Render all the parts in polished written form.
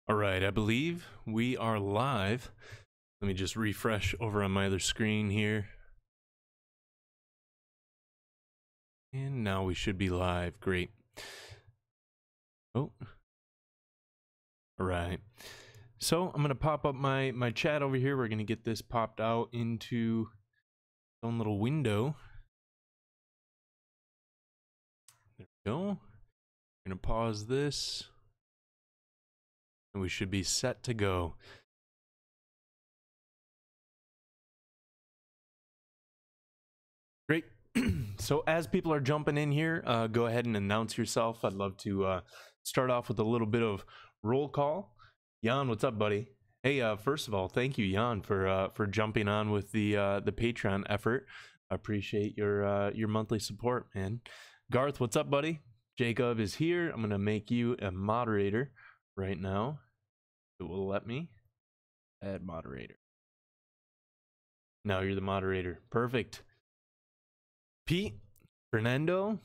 All right, I believe we are live. Let me just refresh over on my other screen here. And now we should be live. Great. Oh. All right. So I'm going to pop up my chat over here. We're going to get this popped out into its own little window. There we go. I'm going to pause this. And we should be set to go. Great. So as people are jumping in here, go ahead and announce yourself. I'd love to start off with a little bit of roll call. Jan, what's up, buddy? Hey, first of all, thank you, Jan, for jumping on with the Patreon effort. I appreciate your monthly support, man. Garth, what's up, buddy? Jacob is here. I'm gonna make you a moderator right now. It will let me add moderator. Now you're the moderator. Perfect. Pete, Fernando,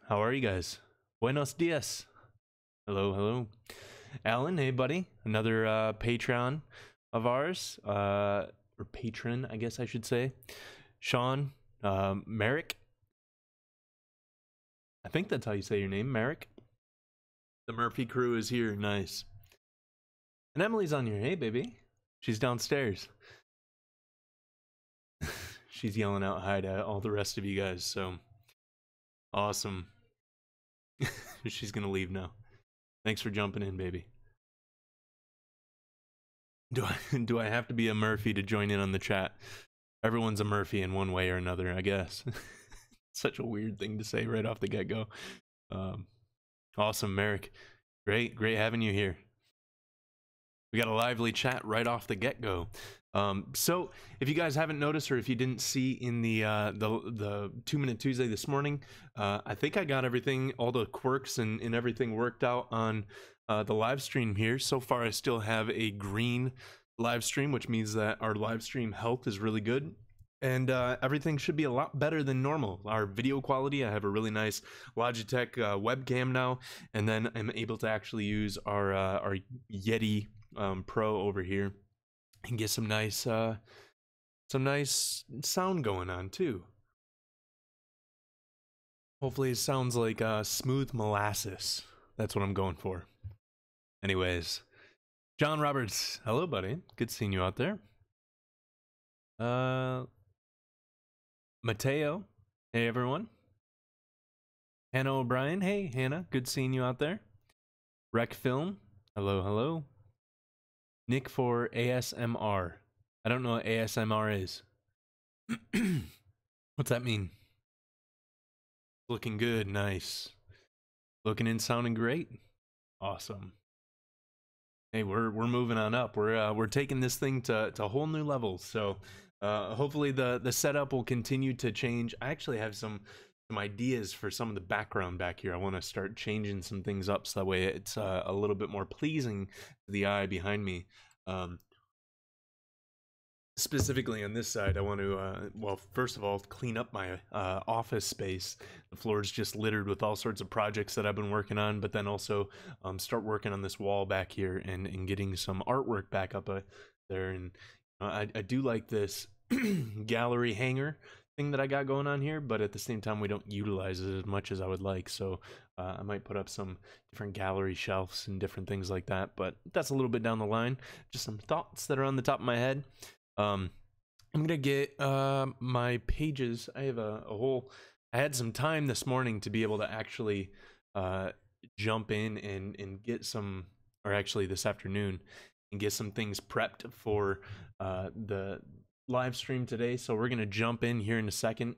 how are you guys? Buenos dias. Hello, hello. Alan, hey buddy, another Patreon of ours, or patron, I guess I should say. Sean, Merrick, I think that's how you say your name, Merrick. The Murphy crew is here, nice. And Emily's on here, hey baby, she's downstairs. She's yelling out hi to all the rest of you guys, so awesome. She's gonna leave now. Thanks for jumping in, baby. Do I have to be a Murphy to join in on the chat? Everyone's a Murphy in one way or another, I guess. Such a weird thing to say right off the get-go. Awesome, Merrick. Great having you here. We got a lively chat right off the get-go. So if you guys haven't noticed, or if you didn't see in the 2 Minute Tuesday this morning, I think I got everything, all the quirks and everything worked out on the live stream here. So far I still have a green live stream, which means that our live stream health is really good, and everything should be a lot better than normal. Our video quality, I have a really nice Logitech webcam now, and then I'm able to actually use our Yeti Pro over here and get some nice sound going on too. Hopefully it sounds like smooth molasses. That's what I'm going for. Anyways, John Roberts, hello buddy, good seeing you out there. Mateo, hey everyone. Hannah O'Brien, hey Hannah, good seeing you out there. Rec Film, hello. Nick for ASMR. I don't know what ASMR is. What's that mean? Looking good, nice. Looking and sounding great. Awesome. Hey, we're moving on up. We're taking this thing to whole new levels. So hopefully the setup will continue to change. I actually have some ideas for some of the background back here. I want to start changing some things up so that way it's a little bit more pleasing to the eye behind me. Specifically on this side, I want to, well, first of all, clean up my office space. The floor is just littered with all sorts of projects that I've been working on, but then also start working on this wall back here and getting some artwork back up there. And I do like this gallery hanger thing that I got going on here, but at the same time, we don't utilize it as much as I would like. So I might put up some different gallery shelves and different things like that, but that's a little bit down the line. Just some thoughts that are on the top of my head. I'm gonna get my pages. I have a whole, I had some time this morning to be able to actually jump in and get some, or actually this afternoon, and get some things prepped for the live stream today. So we're gonna jump in here in a second.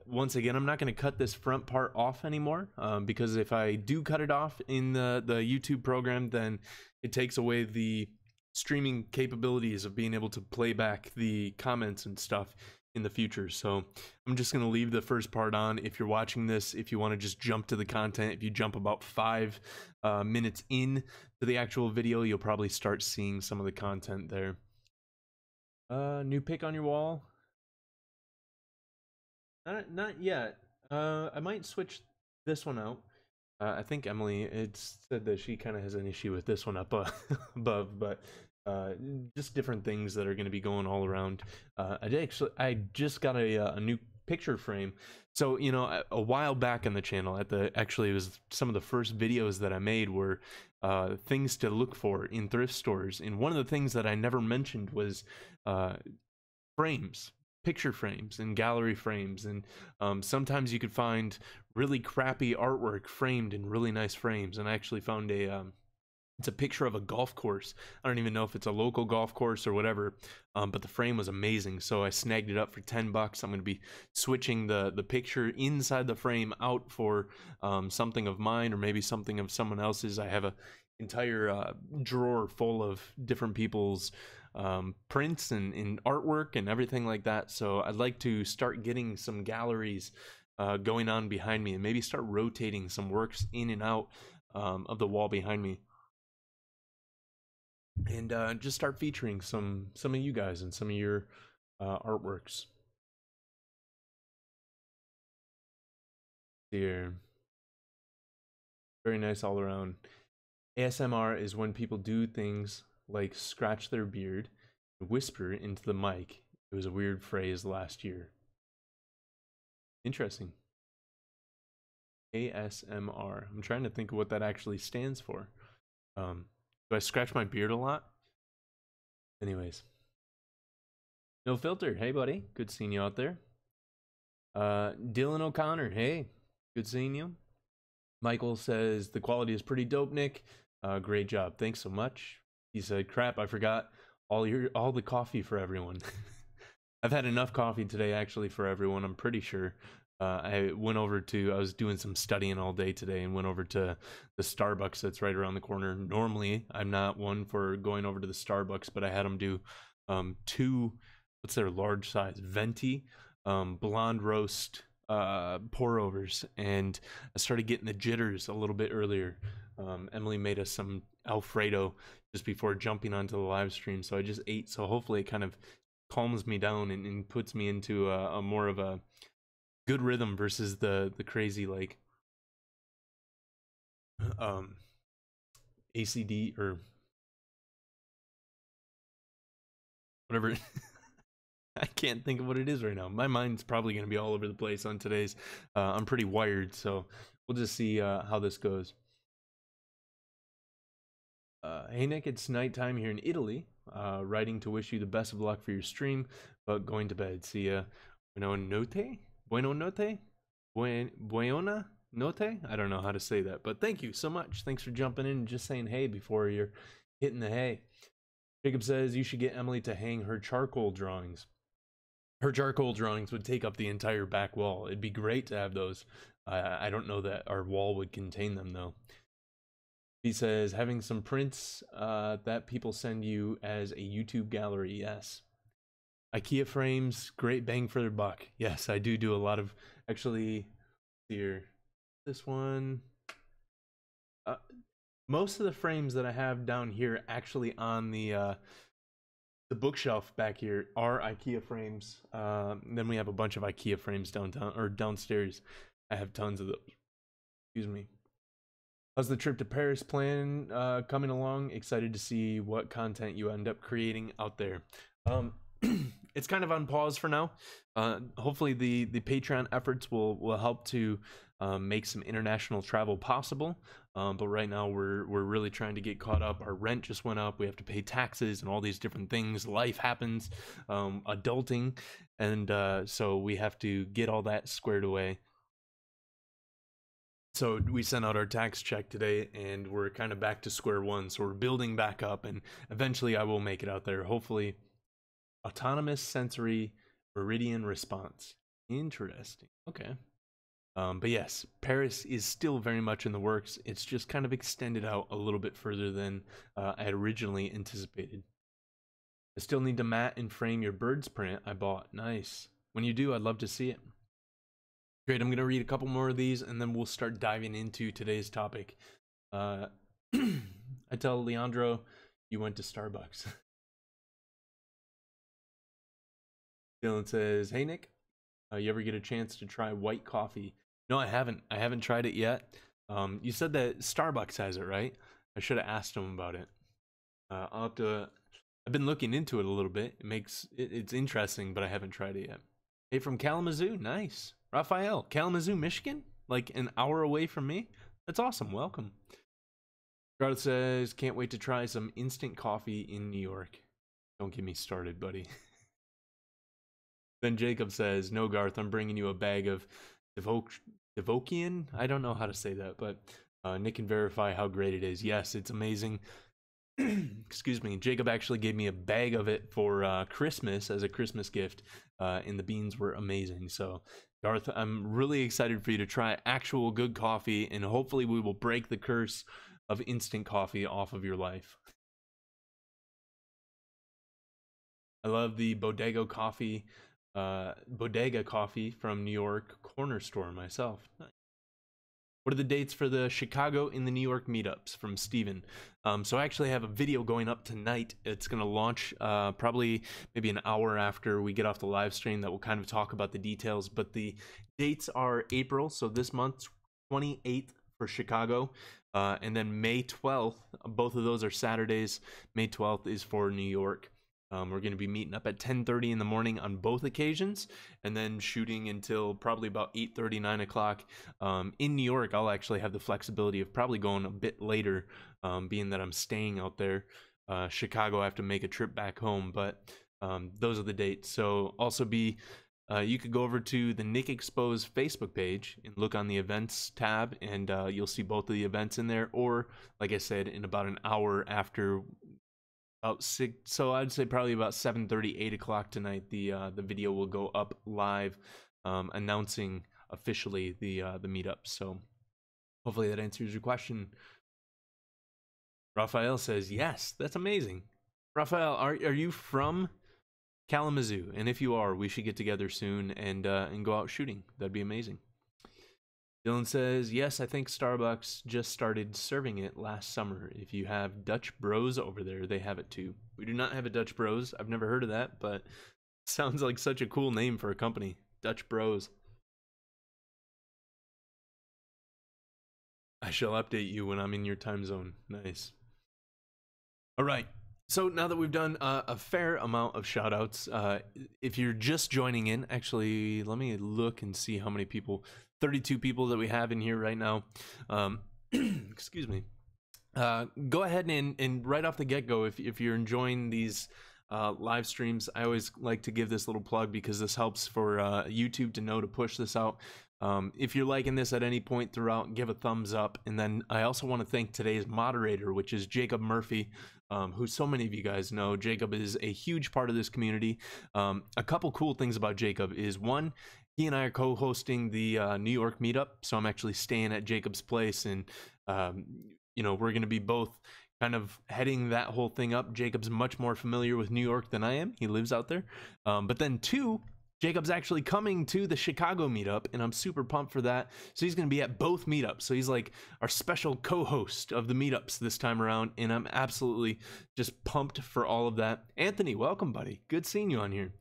Once again, I'm not going to cut this front part off anymore, because if I do cut it off in the YouTube program, then it takes away the streaming capabilities of being able to play back the comments and stuff in the future. So I'm just going to leave the first part on. If you're watching this, if you want to just jump to the content, if you jump about 5 minutes in to the actual video, you'll probably start seeing some of the content there. New pic on your wall? Not yet. I might switch this one out. I think Emily it said that she kind of has an issue with this one up above, but uh, just different things that are going to be going all around. I just got a new picture frame. So a while back on the channel, actually it was some of the first videos that I made were things to look for in thrift stores, and one of the things that I never mentioned was uh, frames, picture frames and gallery frames. And sometimes you could find really crappy artwork framed in really nice frames. And I actually found it's a picture of a golf course. I don't even know if it's a local golf course or whatever, but the frame was amazing, so I snagged it up for $10. I'm going to be switching the picture inside the frame out for something of mine, or maybe something of someone else's. I have a entire drawer full of different people's prints and artwork and everything like that, so I'd like to start getting some galleries going on behind me, and maybe start rotating some works in and out of the wall behind me, and just start featuring some of you guys and some of your artworks. Here, very nice all around. ASMR is when people do things like scratch their beard and whisper into the mic. It was a weird phrase last year. Interesting. ASMR. I'm trying to think of what that actually stands for. Do I scratch my beard a lot? Anyways. No Filter. Hey, buddy. Good seeing you out there. Dylan O'Connor. Hey. Good seeing you. Michael says, the quality is pretty dope, Nick. Great job. Thanks so much. He said, crap, I forgot all the coffee for everyone. I've had enough coffee today, actually, for everyone, I'm pretty sure. I was doing some studying all day today and went over to the Starbucks that's right around the corner. Normally, I'm not one for going over to the Starbucks, but I had them do two, what's their large size? Venti blonde roast pour overs, and I started getting the jitters a little bit earlier. Emily made us some Alfredo just before jumping onto the live stream, so I just ate, so hopefully it kind of calms me down and puts me into a more of a good rhythm versus the crazy like ACD or whatever. I can't think of what it is right now. My mind's probably going to be all over the place on today's. I'm pretty wired, so we'll just see how this goes. Hey Nick, it's nighttime here in Italy. Writing to wish you the best of luck for your stream, but going to bed. See ya. Buona notte? Buona notte? Buona notte? I don't know how to say that, but thank you so much. Thanks for jumping in and just saying hey before you're hitting the hay. Jacob says you should get Emily to hang her charcoal drawings. Her charcoal drawings would take up the entire back wall. It'd be great to have those. I don't know that our wall would contain them, though. He says, having some prints that people send you as a YouTube gallery. Yes. IKEA frames, great bang for their buck. Yes, I do a lot of, actually, here, this one. Most of the frames that I have down here actually on the bookshelf back here are IKEA frames. Then we have a bunch of IKEA frames downtown or downstairs. I have tons of those. Excuse me. How's the trip to Paris plan coming along? Excited to see what content you end up creating out there. It's kind of on pause for now. Hopefully the Patreon efforts will help to make some international travel possible. But right now we're really trying to get caught up. Our rent just went up. We have to pay taxes and all these different things. Life happens, adulting, and so we have to get all that squared away. So we sent out our tax check today, and we're kind of back to square one. So we're building back up, and eventually I will make it out there. Hopefully, autonomous sensory meridian response. Interesting. Okay. But yes, Paris is still very much in the works. It's just kind of extended out a little bit further than I had originally anticipated. I still need to mat and frame your bird's print I bought. Nice. When you do, I'd love to see it. Great, I'm going to read a couple more of these, and then we'll start diving into today's topic. I tell Leandro you went to Starbucks. Dylan says, hey, Nick, you ever get a chance to try white coffee? No, I haven't. I haven't tried it yet. You said that Starbucks has it, right? I should have asked him about it. I'll have to. I've been looking into it a little bit. It's interesting, but I haven't tried it yet. Hey, from Kalamazoo, nice. Raphael, Kalamazoo, Michigan, like an hour away from me. That's awesome. Welcome. Garth says, can't wait to try some instant coffee in New York. Don't get me started, buddy. Then Jacob says, no, Garth, I'm bringing you a bag of Devokian. I don't know how to say that, but Nick can verify how great it is. Yes, it's amazing. Excuse me. Jacob actually gave me a bag of it for Christmas as a Christmas gift, and the beans were amazing. So, Garth, I'm really excited for you to try actual good coffee, and hopefully we will break the curse of instant coffee off of your life. I love the bodega coffee from New York Corner Store myself. What are the dates for the Chicago and the New York meetups? From Steven. So I actually have a video going up tonight. It's going to launch probably maybe an hour after we get off the live stream that will kind of talk about the details. But the dates are April, so this month, 28th for Chicago, and then May 12th. Both of those are Saturdays. May 12th is for New York. We're going to be meeting up at 10:30 in the morning on both occasions, and then shooting until probably about 8:30, 9 o'clock. In New York, I'll actually have the flexibility of probably going a bit later, being that I'm staying out there. Chicago, I have to make a trip back home, but those are the dates. So also you could go over to the Nick Exposed Facebook page and look on the events tab, and you'll see both of the events in there. Or, like I said, in about an hour after, about 6, so I'd say probably about 7:30, 8 o'clock tonight, the video will go up live, announcing officially the meetup. So hopefully that answers your question. Raphael says yes. That's amazing. Raphael, are you from Kalamazoo? And if you are, we should get together soon and go out shooting. That'd be amazing. Dylan says, yes, I think Starbucks just started serving it last summer. If you have Dutch Bros over there, they have it too. We do not have a Dutch Bros. I've never heard of that, but sounds like such a cool name for a company. Dutch Bros. I shall update you when I'm in your time zone. Nice. All right. So now that we've done a fair amount of shout outs, if you're just joining in, actually, let me look and see how many people. 32 people that we have in here right now. Excuse me. Go ahead and right off the get-go, if you're enjoying these live streams, I always like to give this little plug because this helps for YouTube to know to push this out. If you're liking this at any point throughout, give a thumbs up. And then I also want to thank today's moderator, which is Jacob Murphy, who so many of you guys know. Jacob is a huge part of this community. A couple cool things about Jacob is, one, he and I are co-hosting the New York meetup, so I'm actually staying at Jacob's place, and we're going to be both kind of heading that whole thing up. Jacob's much more familiar with New York than I am. He lives out there. But then two, Jacob's actually coming to the Chicago meetup, and I'm super pumped for that. So he's going to be at both meetups. So he's like our special co-host of the meetups this time around, and I'm absolutely just pumped for all of that. Anthony, welcome, buddy. Good seeing you on here.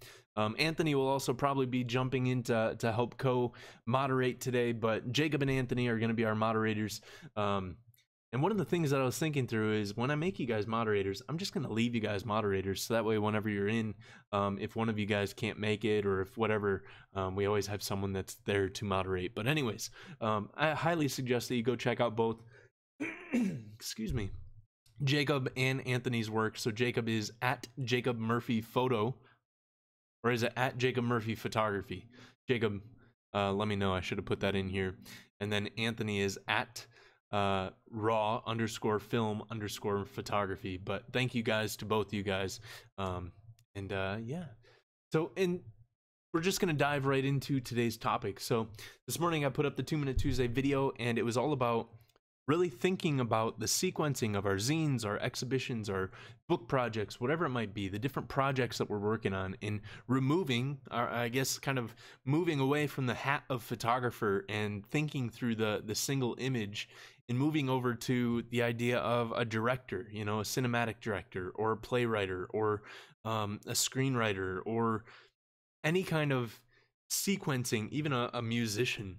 Anthony will also probably be jumping in to help co-moderate today, but Jacob and Anthony are going to be our moderators. And one of the things that I was thinking through is, when I make you guys moderators, I'm just going to leave you guys moderators. So that way, whenever you're in, if one of you guys can't make it, or if whatever, we always have someone that's there to moderate. But anyways, I highly suggest that you go check out both, excuse me, Jacob and Anthony's work. So Jacob is at Jacob Murphy Photo, or is it at Jacob Murphy Photography? Jacob, let me know. I should have put that in here. And then Anthony is at raw_film_photography. But thank you guys to both you guys. Yeah. So, and we're just going to dive right into today's topic. So this morning I put up the 2-Minute Tuesday video, and it was all about really thinking about the sequencing of our zines, our exhibitions, our book projects, whatever it might be, the different projects that we're working on, and removing, or I guess kind of moving away from the hat of photographer and thinking through the single image, and moving over to the idea of a director, a cinematic director, or a playwright, or a screenwriter, or any kind of sequencing, even a musician.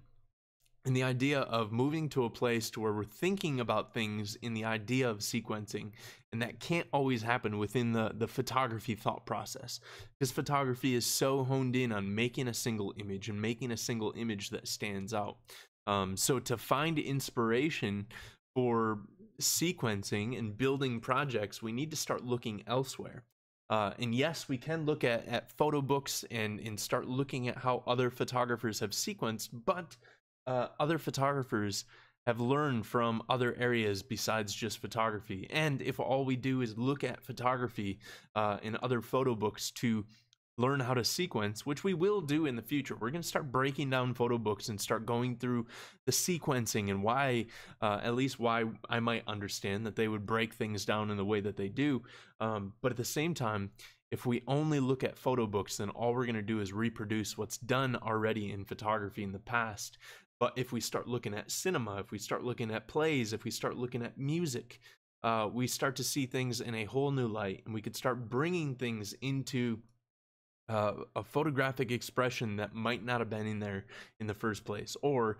And the idea of moving to a place to where we're thinking about things in the idea of sequencing, and that can't always happen within the photography thought process, because photography is so honed in on making a single image and making a single image that stands out. So to find inspiration for sequencing and building projects, we need to start looking elsewhere. And yes, we can look at photo books and start looking at how other photographers have sequenced, but other photographers have learned from other areas besides just photography. And if all we do is look at photography in other photo books to learn how to sequence, which we will do in the future, we're going to start breaking down photo books and start going through the sequencing and why, at least why I might understand that they would break things down in the way that they do. But at the same time, if we only look at photo books, then all we're going to do is reproduce what's done already in photography in the past. But if we start looking at cinema, if we start looking at plays, if we start looking at music, we start to see things in a whole new light, and we could start bringing things into a photographic expression that might not have been in there in the first place, or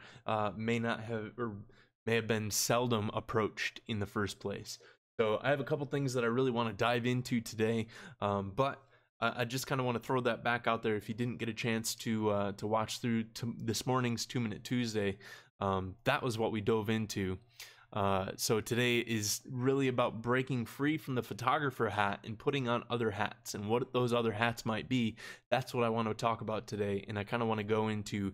may have been seldom approached in the first place. So I have a couple things that I really want to dive into today, but I just kind of want to throw that back out there. If you didn't get a chance to watch through this morning's 2-Minute Tuesday, that was what we dove into. So today is really about breaking free from the photographer hat and putting on other hats, and what those other hats might be. That's what I want to talk about today, and I kind of want to go into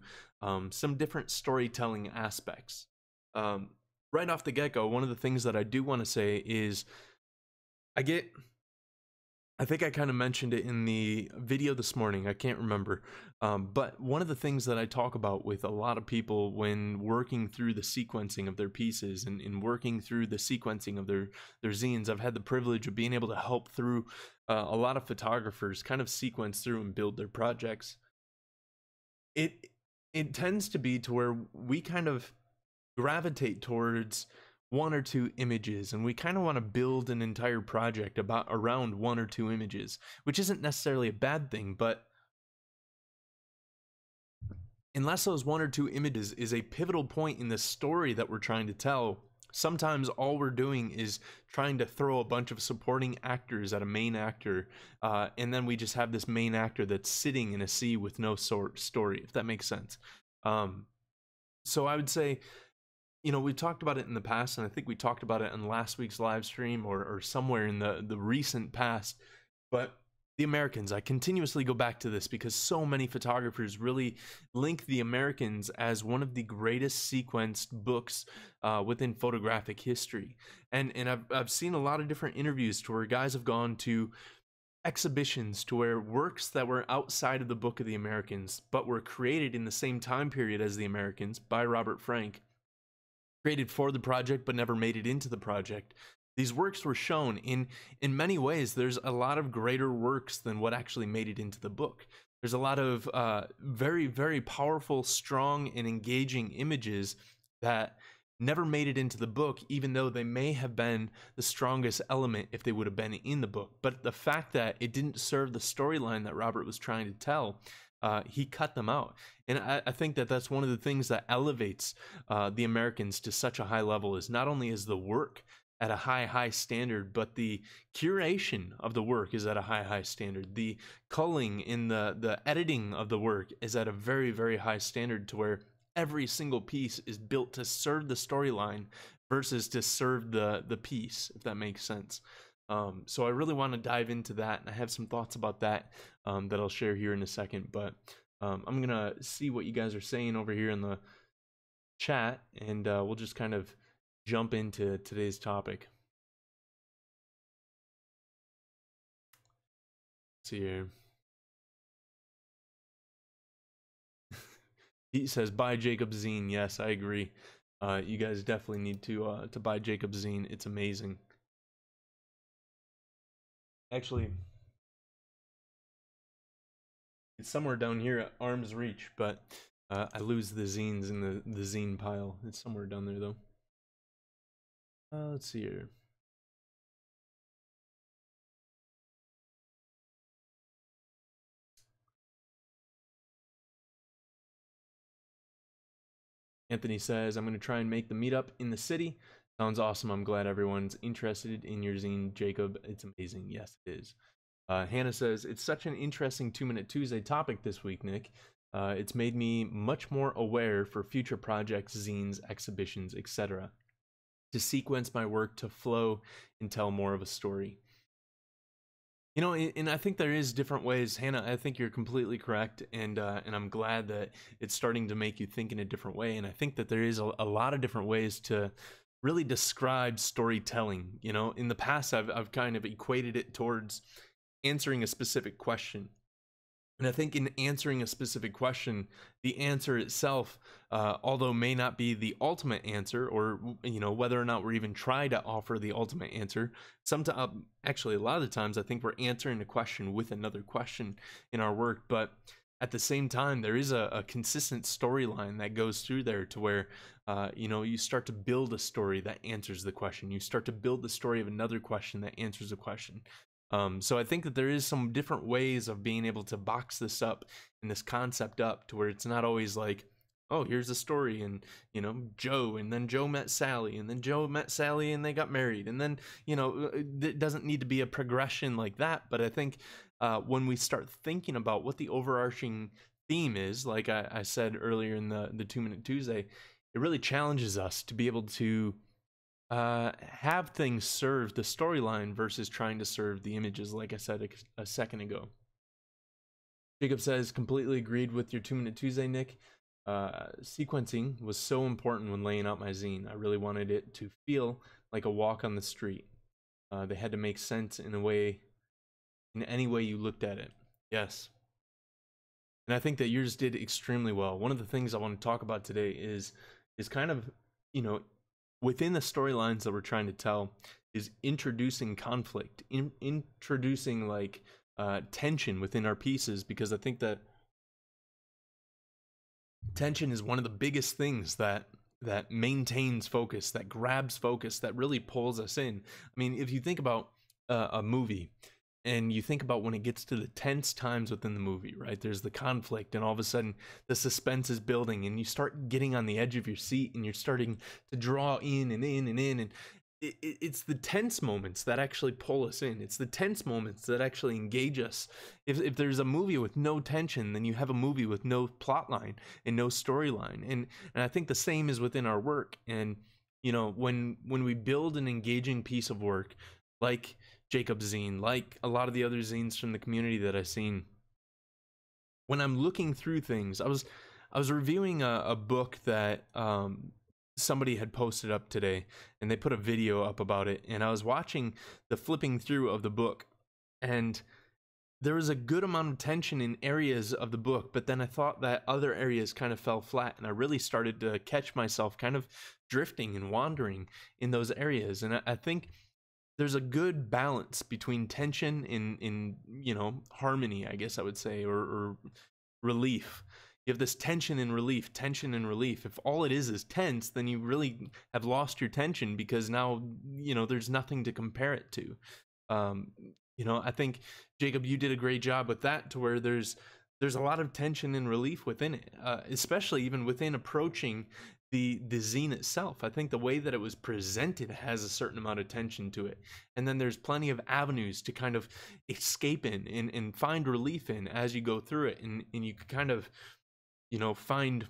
some different storytelling aspects. Right off the get-go, one of the things that I do want to say is I think I kind of mentioned it in the video this morning, I can't remember, but one of the things that I talk about with a lot of people when working through the sequencing of their pieces and working through the sequencing of their zines, I've had the privilege of being able to help through a lot of photographers kind of sequence through and build their projects. It tends to be to where we kind of gravitate towards one or two images, and we kind of want to build an entire project around one or two images, which isn't necessarily a bad thing, but unless those one or two images is a pivotal point in the story that we're trying to tell, sometimes all we're doing is trying to throw a bunch of supporting actors at a main actor, and then we just have this main actor that's sitting in a sea with no story, if that makes sense. So I would say, we've talked about it in the past, and I think we talked about it in last week's live stream or somewhere in the recent past, but the Americans, I continuously go back to this because so many photographers really link the Americans as one of the greatest sequenced books within photographic history. And I've seen a lot of different interviews to where guys have gone to exhibitions to where works that were outside of the Book of the Americans, but were created in the same time period as the Americans by Robert Frank, created for the project but never made it into the project. These works were shown in many ways. There's a lot of greater works than what actually made it into the book. There's a lot of very, very powerful, strong, and engaging images that never made it into the book, even though they may have been the strongest element if they would have been in the book. But the fact that it didn't serve the storyline that Robert was trying to tell, he cut them out. And I think that that's one of the things that elevates the Americans to such a high level, is not only is the work at a high standard, but the curation of the work is at a high standard. The culling in the editing of the work is at a very, very high standard, to where every single piece is built to serve the storyline versus to serve the piece, if that makes sense. So I really want to dive into that, and I have some thoughts about that that I'll share here in a second. But I'm gonna see what you guys are saying over here in the chat, and we'll just kind of jump into today's topic. Let's see here. He says, buy Jacob's zine. Yes, I agree. You guys definitely need to buy Jacob's zine. It's amazing. Actually, it's somewhere down here at arm's reach, but I lose the zines in the zine pile. It's somewhere down there, though. Let's see here. Anthony says, I'm going to try and make the meetup in the city. Sounds awesome. I'm glad everyone's interested in your zine, Jacob. It's amazing. Yes, it is. Hannah says, it's such an interesting 2-Minute Tuesday topic this week, Nick. It's made me much more aware for future projects, zines, exhibitions, etc. to sequence my work to flow and tell more of a story. You know, and I think there is different ways, Hannah. I think you're completely correct, and I'm glad that it's starting to make you think in a different way. And I think that there is a lot of different ways to really describe storytelling. You know, in the past, I've kind of equated it towards answering a specific question. And I think in answering a specific question, the answer itself, although may not be the ultimate answer, or you know, whether or not we're even trying to offer the ultimate answer, sometimes, actually, a lot of the times, I think we're answering a question with another question in our work. But at the same time, there is a consistent storyline that goes through there to where, you know, you start to build a story that answers the question. You start to build the story of another question that answers the question. So I think that there is some different ways of being able to box this up and this concept up to where it's not always like, oh, here's a story, and you know, Joe, and then Joe met Sally, and then Joe met Sally and they got married, and then, you know, it doesn't need to be a progression like that. But I think when we start thinking about what the overarching theme is, like I said earlier in the 2-Minute Tuesday, it really challenges us to be able to have things serve the storyline versus trying to serve the images, like I said a second ago. Jacob says, completely agreed with your 2-Minute Tuesday, Nick. Sequencing was so important when laying out my zine. I really wanted it to feel like a walk on the street. They had to make sense in any way you looked at it. Yes. And I think that yours did extremely well. One of the things I want to talk about today is kind of, you know, within the storylines that we're trying to tell, is introducing conflict, introducing like tension within our pieces, because I think that tension is one of the biggest things that maintains focus, that grabs focus, that really pulls us in. I mean, if you think about a movie, and you think about when it gets to the tense times within the movie, right? There's the conflict, and all of a sudden the suspense is building, and you start getting on the edge of your seat, and you're starting to draw in and in and in. And it's the tense moments that actually pull us in. It's the tense moments that actually engage us. If there's a movie with no tension, then you have a movie with no plot line and no storyline. And I think the same is within our work. And, you know, when we build an engaging piece of work, like Jacob's zine, like a lot of the other zines from the community that I've seen, when I'm looking through things, I was reviewing a book that somebody had posted up today, and they put a video up about it, and I was watching the flipping through of the book, and there was a good amount of tension in areas of the book, but then I thought that other areas kind of fell flat, and I really started to catch myself kind of drifting and wandering in those areas. And I think there's a good balance between tension in you know, harmony, I guess I would say, or relief. You have this tension and relief, tension and relief. If all it is tense, then you really have lost your tension, because now, you know, there's nothing to compare it to. You know, I think, Jacob, you did a great job with that, to where there's a lot of tension and relief within it, especially even within approaching the zine itself. I think the way that it was presented has a certain amount of tension to it, and then there's plenty of avenues to kind of escape in and find relief in as you go through it, and you can kind of, you know, find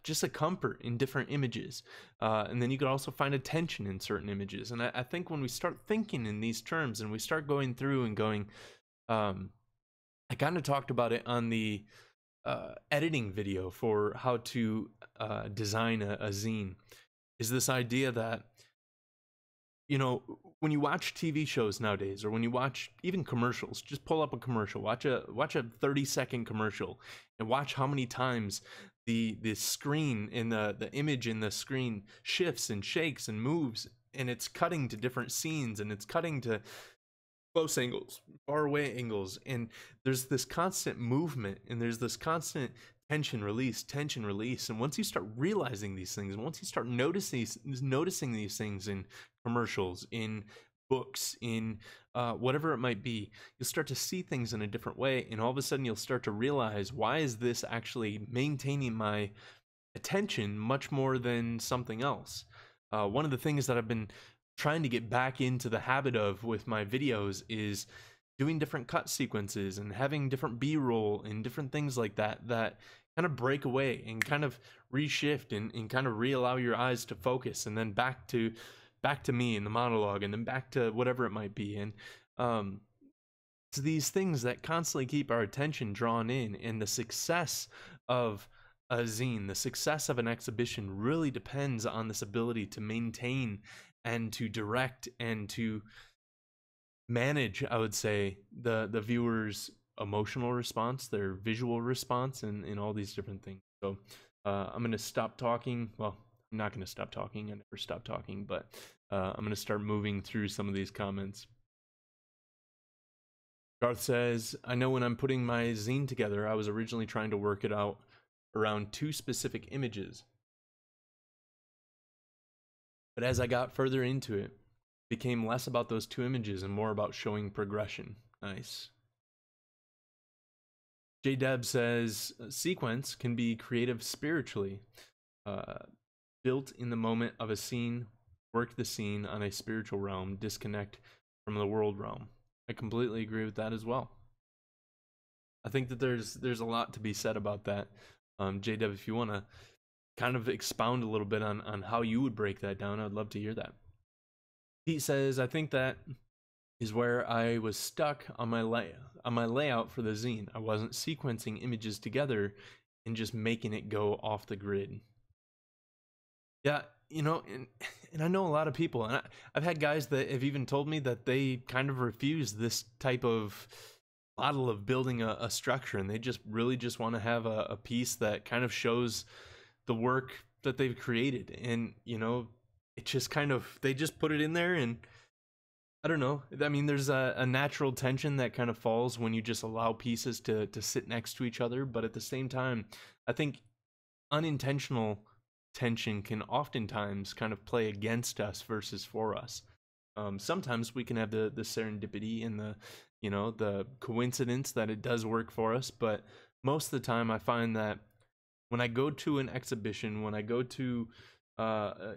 just a comfort in different images, and then you could also find a tension in certain images. And I think when we start thinking in these terms, and we start going through and going, I kind of talked about it on the editing video for how to design a zine, is this idea that, you know, when you watch TV shows nowadays, or when you watch even commercials, just pull up a commercial, watch a 30-second commercial, and watch how many times the screen in the image in the screen shifts and shakes and moves, and it's cutting to different scenes, and it's cutting to close angles, far away angles, and there's this constant movement, and there's this constant tension release. And once you start realizing these things, and once you start noticing these things in commercials, in books, in whatever it might be, you'll start to see things in a different way, and all of a sudden you'll start to realize, why is this actually maintaining my attention much more than something else. One of the things that I've been trying to get back into the habit of with my videos is doing different cut sequences and having different b-roll and different things like that that kind of break away and kind of reshift and kind of re-allow your eyes to focus, and then back to me in the monologue, and then back to whatever it might be. And it's these things that constantly keep our attention drawn in, and the success of a zine, the success of an exhibition really depends on this ability to maintain and to direct and to manage, I would say, the viewer's emotional response, their visual response, and all these different things. So I'm going to stop talking. Well, I'm not going to stop talking. I never stop talking, but I'm going to start moving through some of these comments. Garth says, I know when I'm putting my zine together, I was originally trying to work it out around 2 specific images. But as I got further into it, it became less about those 2 images and more about showing progression. Nice. J Deb says, sequence can be creative spiritually. Built in the moment of a scene, work the scene on a spiritual realm, disconnect from the world realm. I completely agree with that as well. I think that there's a lot to be said about that. J Deb, if you want to kind of expound a little bit on how you would break that down, I'd love to hear that. Pete says, I think that is where I was stuck on my layout for the zine. I wasn't sequencing images together and just making it go off the grid. Yeah, you know, and I know a lot of people, and I've had guys that have even told me that they kind of refuse this type of model of building a structure, and they just really just want to have a piece that kind of shows the work that they've created. And, you know, it just kind of, they just put it in there, and I don't know. I mean, there's a natural tension that kind of falls when you just allow pieces to sit next to each other. But at the same time, I think unintentional tension can oftentimes kind of play against us versus for us. Sometimes we can have the serendipity and the, you know, the coincidence that it does work for us. But most of the time I find that when I go to an exhibition, when I go to a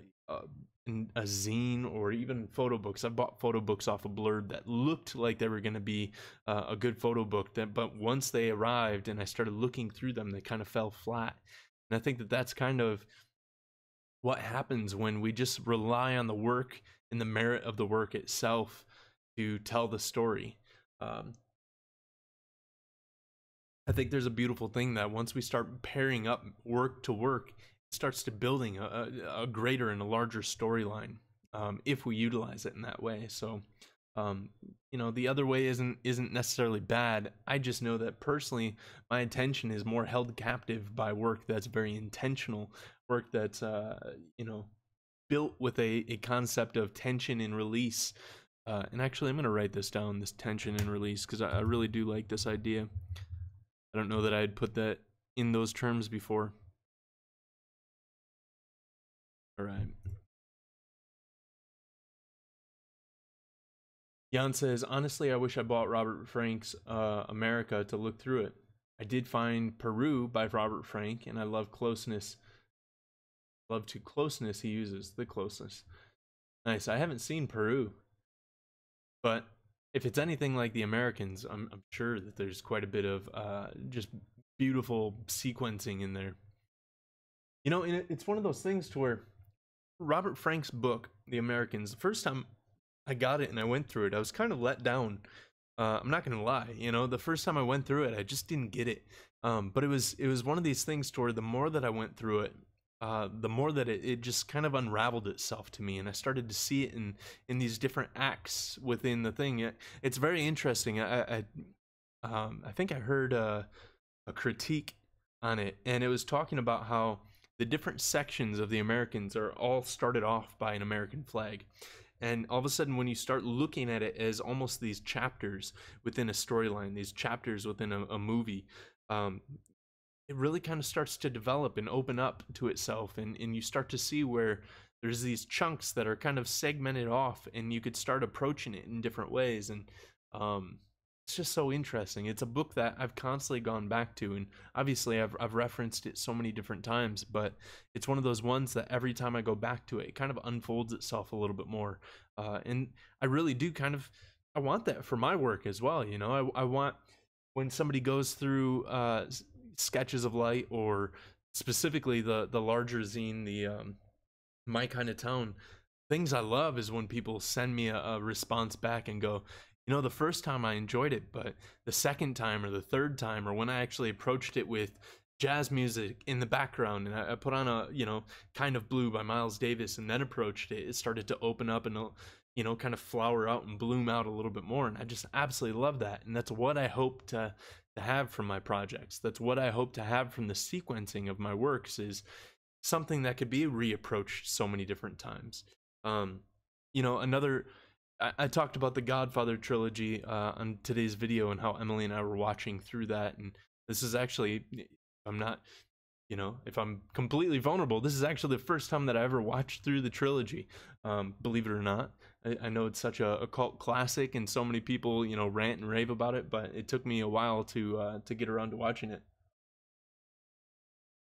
zine or even photo books, I bought photo books off of Blurb that looked like they were going to be a good photo book, but once they arrived and I started looking through them, they kind of fell flat. And I think that that's kind of what happens when we just rely on the work and the merit of the work itself to tell the story. I think there's a beautiful thing that once we start pairing up work to work, it starts to building a greater and a larger storyline, if we utilize it in that way. So, you know, the other way isn't necessarily bad. I just know that personally, my attention is more held captive by work that's very intentional, work that's, you know, built with a concept of tension and release. And actually, I'm going to write this down, this tension and release, because I really do like this idea. I don't know that I had put that in those terms before. All right. Jan says, honestly, I wish I bought Robert Frank's America to look through it. I did find Peru by Robert Frank, and I love closeness. Love to closeness he uses, the closeness. Nice. I haven't seen Peru, but if it's anything like the Americans, I'm sure that there's quite a bit of just beautiful sequencing in there. You know, and it's one of those things to where Robert Frank's book, The Americans, the first time I got it and I went through it, I was kind of let down. I'm not gonna lie, you know, the first time I went through it, I just didn't get it. But it was one of these things to where the more that I went through it, the more that it just kind of unraveled itself to me, and I started to see it in these different acts within the thing. It's very interesting. I think I heard a critique on it, and it was talking about how the different sections of the Americans are all started off by an American flag. And all of a sudden, when you start looking at it as almost these chapters within a storyline, these chapters within a movie, it really kind of starts to develop and open up to itself. And you start to see where there's these chunks that are kind of segmented off, and you could start approaching it in different ways. And it's just so interesting. It's a book that I've constantly gone back to, and obviously I've referenced it so many different times, but it's one of those ones that every time I go back to it, it kind of unfolds itself a little bit more. And I really do kind of, I want that for my work as well. You know, I want when somebody goes through sketches of light, or specifically the larger zine, the My Kind of Town, things I love is when people send me a response back and go, you know, the first time I enjoyed it, but the second time or the third time, or when I actually approached it with jazz music in the background and I put on a, you know, Kind of Blue by Miles Davis and then approached it, it started to open up and, you know, kind of flower out and bloom out a little bit more. And I just absolutely love that. And that's what I hope to have from my projects. That's what I hope to have from the sequencing of my works, is something that could be reapproached so many different times. You know, I talked about the Godfather trilogy on today's video, and how Emily and I were watching through that. And this is actually, I'm not, you know, if I'm completely vulnerable, this is actually the first time that I ever watched through the trilogy. Believe it or not, I know it's such a cult classic, and so many people, you know, rant and rave about it, but it took me a while to get around to watching it.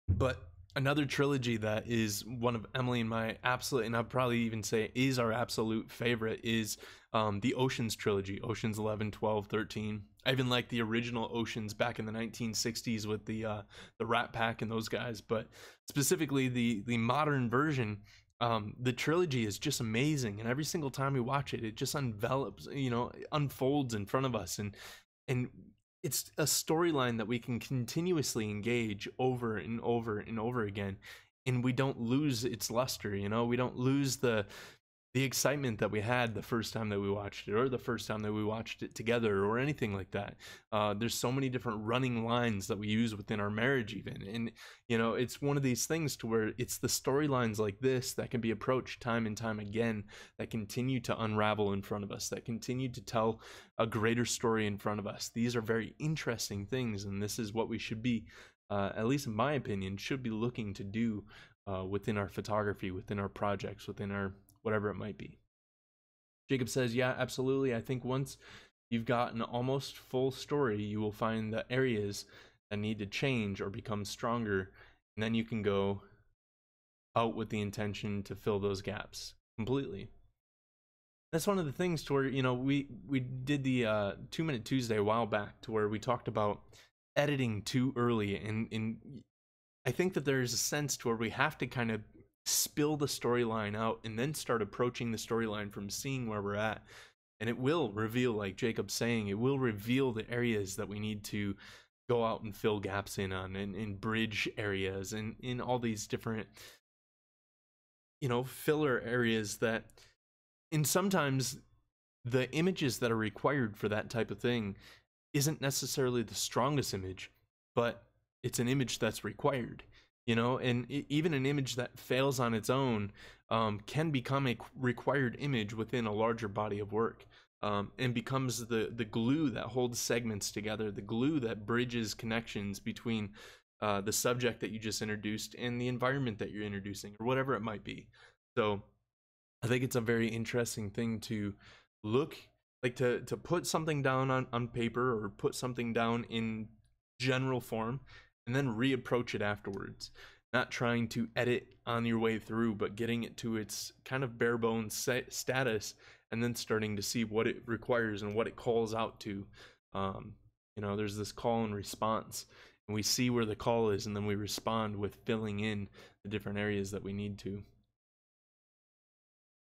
But another trilogy that is one of Emily and my absolute, and I'd probably even say is our absolute favorite, is the Oceans trilogy, Oceans 11, 12, 13. I even like the original Oceans back in the 1960s with the Rat Pack and those guys, but specifically the modern version. The trilogy is just amazing, and every single time we watch it, it just envelops, you know, unfolds in front of us, and it's a storyline that we can continuously engage over and over and over again, and we don't lose its luster. You know, we don't lose the excitement that we had the first time that we watched it, or the first time that we watched it together, or anything like that. There's so many different running lines that we use within our marriage even, and you know, it's one of these things to where it's the storylines like this that can be approached time and time again, that continue to unravel in front of us, that continue to tell a greater story in front of us. These are very interesting things, and this is what we should be, at least in my opinion, should be looking to do within our photography, within our projects, within our whatever it might be. Jacob says, yeah, absolutely. I think once you've got an almost full story, you will find the areas that need to change or become stronger, and then you can go out with the intention to fill those gaps completely. That's one of the things to where, you know, we did the 2 Minute Tuesday a while back, to where we talked about editing too early, and I think that there's a sense to where we have to kind of spill the storyline out and then start approaching the storyline from seeing where we're at, and it will reveal, like Jacob's saying, it will reveal the areas that we need to go out and fill gaps in on, and bridge areas, and in all these different, you know, filler areas that, and sometimes the images that are required for that type of thing isn't necessarily the strongest image, but it's an image that's required. You know, and even an image that fails on its own can become a required image within a larger body of work, and becomes the glue that holds segments together, the glue that bridges connections between the subject that you just introduced and the environment that you're introducing, or whatever it might be. So I think it's a very interesting thing to look, like to put something down on paper, or put something down in general form, and then reapproach it afterwards. Not trying to edit on your way through, but getting it to its kind of bare bones status, and then starting to see what it requires and what it calls out to. You know, there's this call and response, and we see where the call is, and then we respond with filling in the different areas that we need to.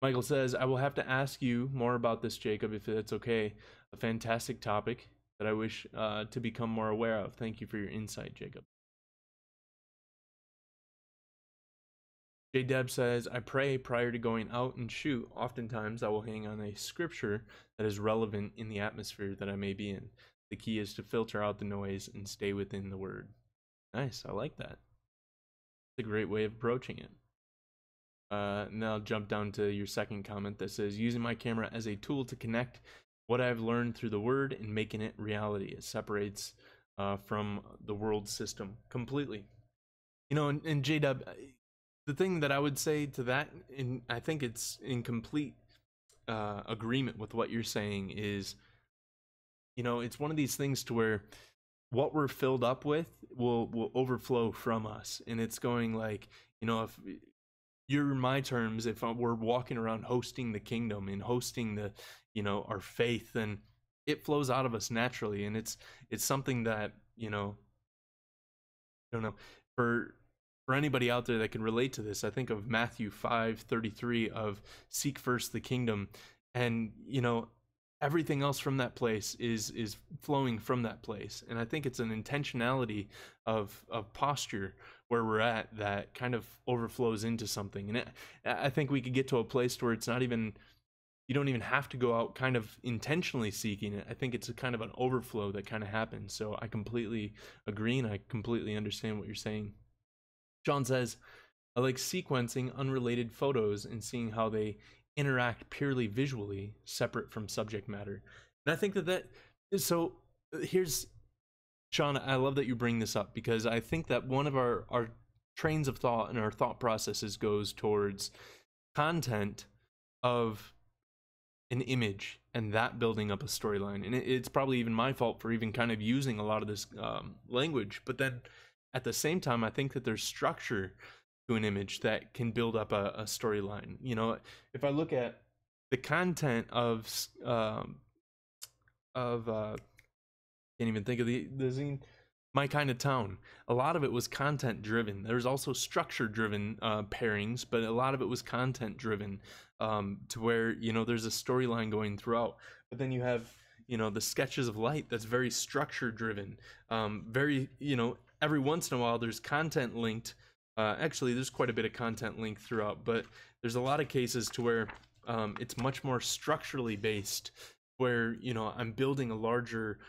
Michael says, I will have to ask you more about this, Jacob, if it's okay. A fantastic topic that I wish to become more aware of. Thank you for your insight, Jacob. J. Deb says, I pray prior to going out and shoot. Oftentimes I will hang on a scripture that is relevant in the atmosphere that I may be in. The key is to filter out the noise and stay within the word. Nice, I like that. It's a great way of approaching it. Now I'll jump down to your second comment that says, using my camera as a tool to connect what I've learned through the word and making it reality. It separates from the world system completely. You know, and J-Dub, the thing that I would say to that, and I think it's in complete agreement with what you're saying, is, it's one of these things to where what we're filled up with will overflow from us, and it's going like, if you're my terms, if we're walking around hosting the kingdom and hosting the, our faith, then it flows out of us naturally, and it's something that, I don't know, for anybody out there that can relate to this, I think of Matthew 5:33 of seek first the kingdom, and everything else from that place is flowing from that place. And I think it's an intentionality of posture where we're at that kind of overflows into something. And I think we could get to a place where it's not even, you don't even have to go out kind of intentionally seeking it. I think it's a kind of an overflow that kind of happens. So I completely agree, and I completely understand what you're saying. John says, I like sequencing unrelated photos and seeing how they interact purely visually, separate from subject matter. And I think that so here's, Sean, I love that you bring this up, because I think that one of our trains of thought and our thought processes goes towards content of an image and that building up a storyline. And it's probably even my fault for even kind of using a lot of this language. But then at the same time, I think that there's structure to an image that can build up a storyline. If I look at the content of can't even think of the zine, My Kind of Town, a lot of it was content driven. There's also structure driven pairings, but a lot of it was content driven, to where there's a storyline going throughout. But then you have the Sketches of Light, that's very structure driven, very every once in a while there's content linked. Actually, there's quite a bit of content linked throughout, but there's a lot of cases to where it's much more structurally based, where I'm building a larger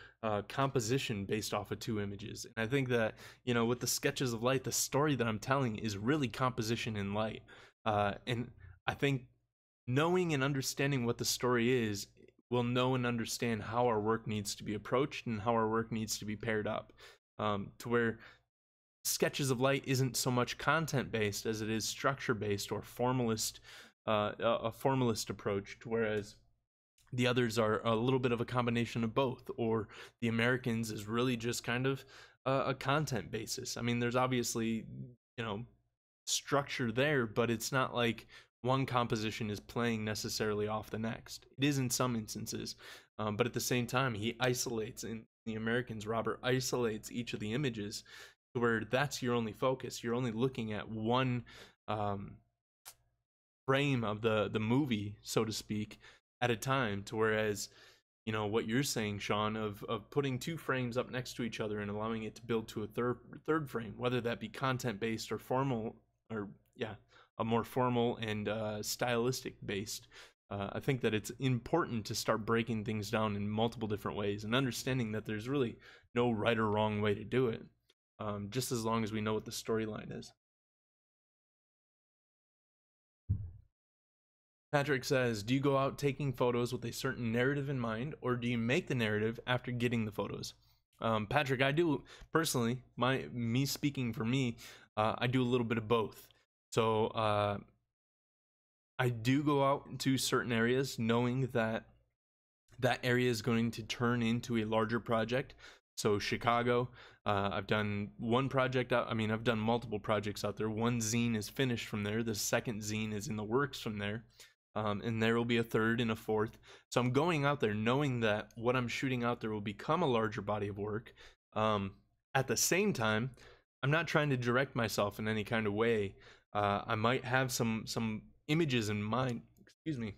composition based off of two images. And I think that with the Sketches of Light, the story that I'm telling is really composition in light, and I think knowing and understanding what the story is, we'll know and understand how our work needs to be approached and how our work needs to be paired up, to where Sketches of Light isn't so much content based as it is structure based or formalist, a formalist approach, whereas the others are a little bit of a combination of both. Or the Americans is really just kind of a content basis. I mean, there's obviously structure there, but it's not like one composition is playing necessarily off the next. It is in some instances, but at the same time, he isolates, in the Americans, Robert isolates each of the images to where that's your only focus. You're only looking at one frame of the movie, so to speak, at a time, to whereas what you're saying, Sean, of putting two frames up next to each other and allowing it to build to a third frame, whether that be content based or formal, or a more formal and stylistic based. I think that it's important to start breaking things down in multiple different ways and understanding that there's really no right or wrong way to do it, just as long as we know what the storyline is. Patrick says, do you go out taking photos with a certain narrative in mind, or do you make the narrative after getting the photos? Patrick, I do personally, me speaking for me, I do a little bit of both. So I do go out into certain areas knowing that that area is going to turn into a larger project. So Chicago, I've done one project out. I mean, I've done multiple projects out there. One zine is finished from there. The second zine is in the works from there. And there will be a third and a fourth. So I'm going out there knowing that what I'm shooting out there will become a larger body of work. At the same time, I'm not trying to direct myself in any kind of way. I might have some images in mind. Excuse me.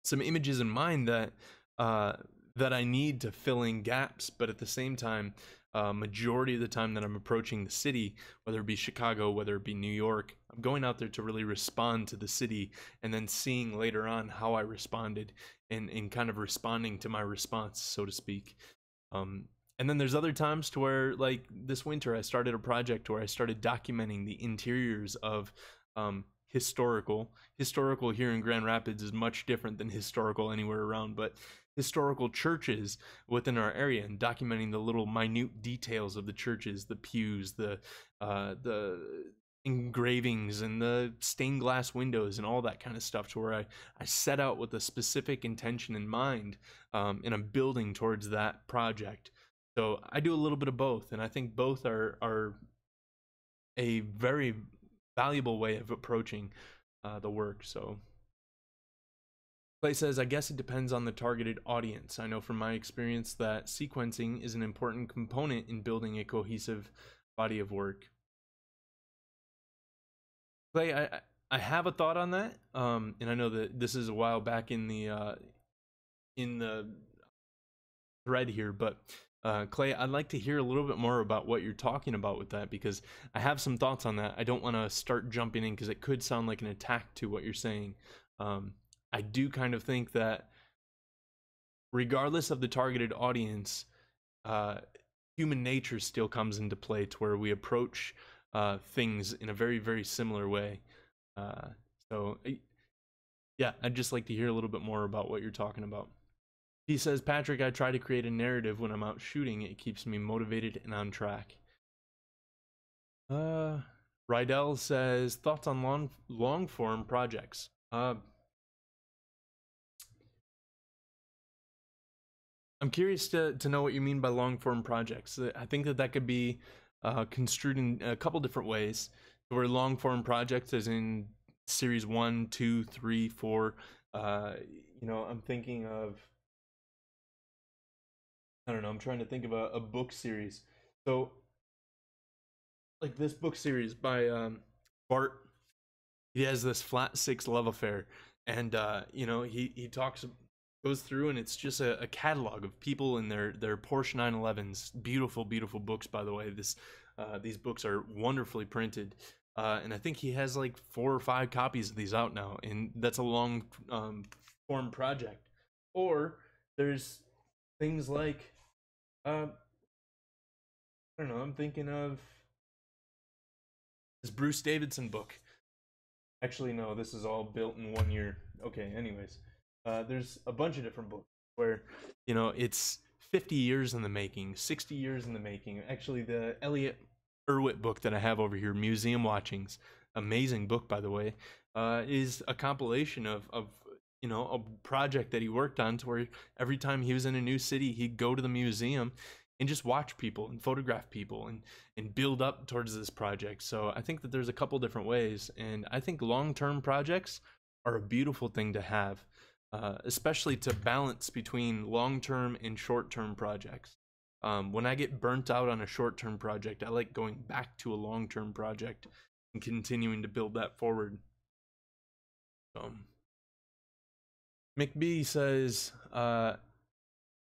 Some images in mind that that I need to fill in gaps, but at the same time, majority of the time that I'm approaching the city, whether it be Chicago, whether it be New York, I'm going out there to really respond to the city, and then seeing later on how I responded, and kind of responding to my response, so to speak. And then there's other times to where, like this winter, I started a project where I started documenting the interiors of historical here in Grand Rapids is much different than historical anywhere around, but historical churches within our area, and documenting the little minute details of the churches, the pews, the engravings and the stained glass windows and all that kind of stuff, to where I set out with a specific intention in mind, and I'm building towards that project. So I do a little bit of both, and I think both are a very valuable way of approaching the work. So Clay says, I guess it depends on the targeted audience. I know from my experience that sequencing is an important component in building a cohesive body of work. Clay, I have a thought on that, and I know that this is a while back in the thread here, but Clay, I'd like to hear a little bit more about what you're talking about with that, because I have some thoughts on that. I don't want to start jumping in because it could sound like an attack to what you're saying. I do kind of think that regardless of the targeted audience, human nature still comes into play, to where we approach things in a very, very similar way. So yeah, I'd just like to hear a little bit more about what you're talking about. He says, Patrick, I try to create a narrative when I'm out shooting. It keeps me motivated and on track. Rydell says, thoughts on long form projects. I'm curious to know what you mean by long form projects. I think that could be construed in a couple different ways. Where long form projects, as in series 1, 2, 3, 4. I'm thinking of, I don't know, I'm trying to think of a book series. So, like this book series by Bart, he has this flat 6 love affair, and he goes through, and it's just a catalog of people in their Porsche 911s. Beautiful, beautiful books, by the way. These books are wonderfully printed, and I think he has like 4 or 5 copies of these out now, and that's a long form project. Or there's things like I don't know, I'm thinking of this Bruce Davidson book. Actually, no, this is all built in 1 year. Okay, anyways, there's a bunch of different books where, it's 50 years in the making, 60 years in the making. Actually, the Elliot Erwitt book that I have over here, Museum Watchings, amazing book, by the way, is a compilation of a project that he worked on, to where every time he was in a new city, he'd go to the museum and just watch people and photograph people and build up towards this project. So I think that there's a couple different ways, and I think long-term projects are a beautiful thing to have, especially to balance between long-term and short-term projects. When I get burnt out on a short-term project, I like going back to a long-term project and continuing to build that forward. McBee says,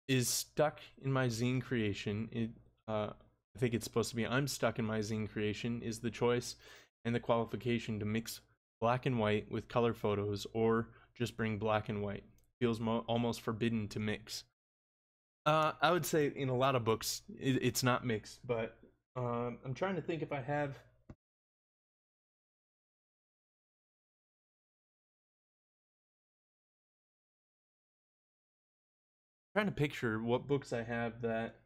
is stuck in my zine creation. I think it's supposed to be, I'm stuck in my zine creation is the choice and the qualification to mix black and white with color photos, or just bring black and white. Feels almost forbidden to mix. I would say in a lot of books it's not mixed, but I'm trying to think if I have. Trying to picture what books I have that.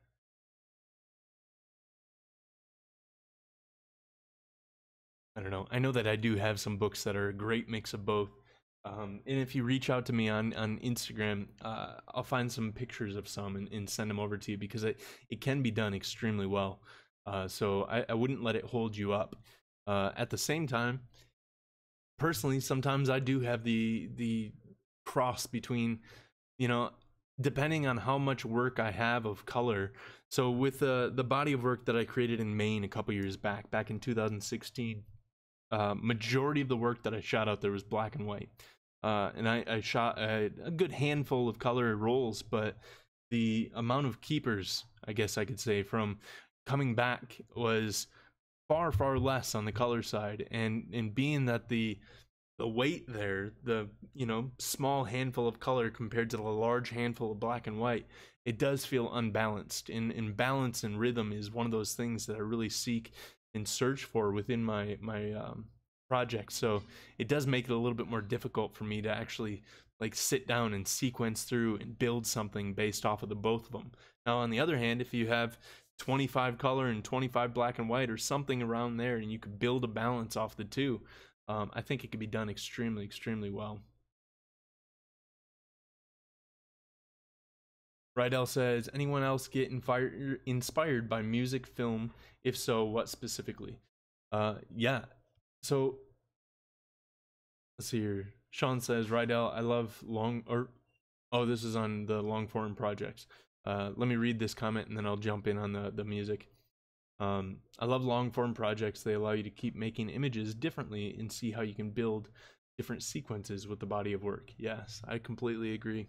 I don't know. I know that I do have some books that are a great mix of both. And if you reach out to me on Instagram, I'll find some pictures of some and send them over to you, because it can be done extremely well. So I wouldn't let it hold you up. At the same time, personally, sometimes I do have the cross between, depending on how much work I have of color. So with the body of work that I created in Maine a couple years back in 2016, majority of the work that I shot out there was black and white. And I shot a good handful of color rolls, but the amount of keepers, I guess I could say, from coming back was far, far less on the color side. And being that the weight there, the small handful of color compared to the large handful of black and white, it does feel unbalanced. And balance and rhythm is one of those things that I really seek and search for within my project. So it does make it a little bit more difficult for me to actually like sit down and sequence through and build something based off of the both of them. Now on the other hand, if you have 25 color and 25 black and white or something around there, and you could build a balance off the two. I think it could be done extremely, extremely well. Rydell says, anyone else get inspired by music, film? If so, what specifically? Yeah. So let's see here. Sean says, Rydell, I love this is on the long form projects. Let me read this comment and then I'll jump in on the music. I love long form projects. They allow you to keep making images differently and see how you can build different sequences with the body of work. Yes, I completely agree.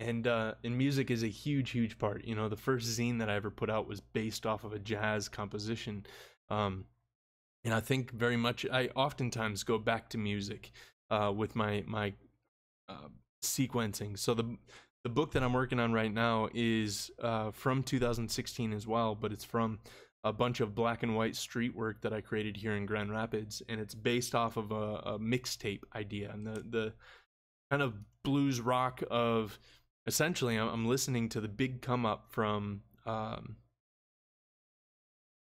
And music is a huge, huge part. You know, the first zine that I ever put out was based off of a jazz composition. And I think very much, I oftentimes go back to music with my sequencing. So the book that I'm working on right now is from 2016 as well, but it's from a bunch of black and white street work that I created here in Grand Rapids, and it's based off of a mixtape idea and the kind of blues rock of, essentially I'm listening to the big come up from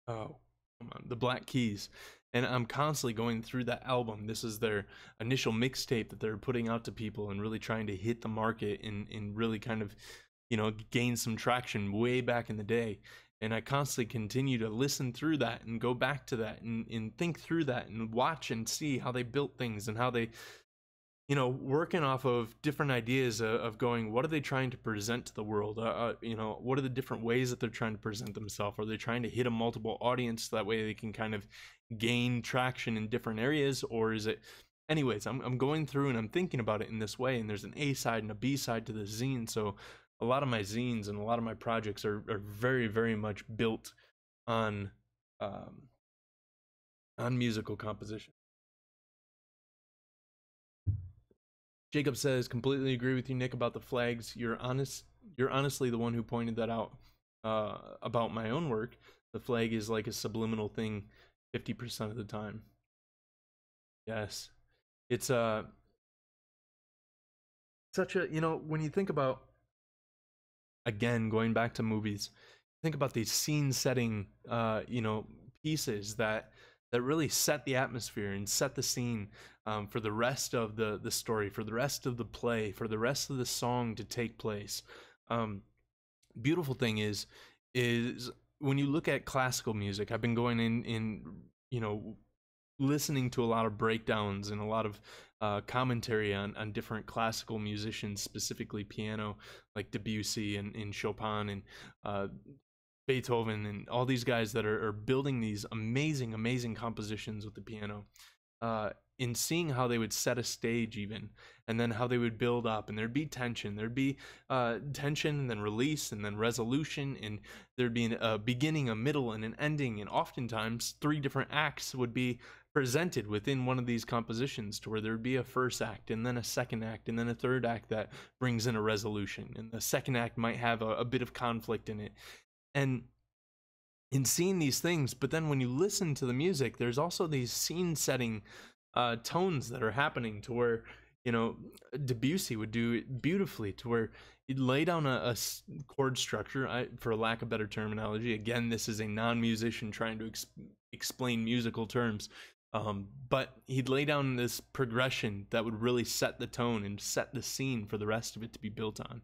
the Black Keys, and I'm constantly going through that album. This is their initial mixtape that they're putting out to people and really trying to hit the market and really kind of, you know, gain some traction way back in the day. And I constantly continue to listen through that and go back to that and think through that and watch and see how they built things and how they, you know, working off of different ideas of going, what are they trying to present to the world? You know, what are the different ways that they're trying to present themselves? Are they trying to hit a multiple audience so that way they can kind of gain traction in different areas? Or is it, anyways, I'm going through and I'm thinking about it in this way, and there's an A side and a B side to the zine. So a lot of my zines and a lot of my projects are very, very much built on musical composition. Jacob says, completely agree with you, Nick, about the flags. You're honestly the one who pointed that out about my own work. The flag is like a subliminal thing 50% of the time. Yes. It's such a, you know, when you think about, again, going back to movies, think about these scene setting you know, pieces that really set the atmosphere and set the scene for the rest of the story, for the rest of the play, for the rest of the song to take place. Beautiful thing is when you look at classical music, I've been going in, you know, listening to a lot of breakdowns and a lot of commentary on different classical musicians, specifically piano, like Debussy and Chopin and Beethoven and all these guys that are building these amazing, amazing compositions with the piano. In seeing how they would set a stage even, and then how they would build up, and there'd be tension, tension and then release and then resolution, and there'd be a beginning, a middle, and an ending, and oftentimes 3 different acts would be presented within one of these compositions, to where there'd be a first act and then a second act and then a third act that brings in a resolution, and the second act might have a bit of conflict in it. And in seeing these things, but then when you listen to the music, there's also these scene setting tones that are happening, to where, you know, Debussy would do it beautifully, to where he'd lay down a chord structure, for lack of better terminology. Again, this is a non-musician trying to explain musical terms, but he'd lay down this progression that would really set the tone and set the scene for the rest of it to be built on.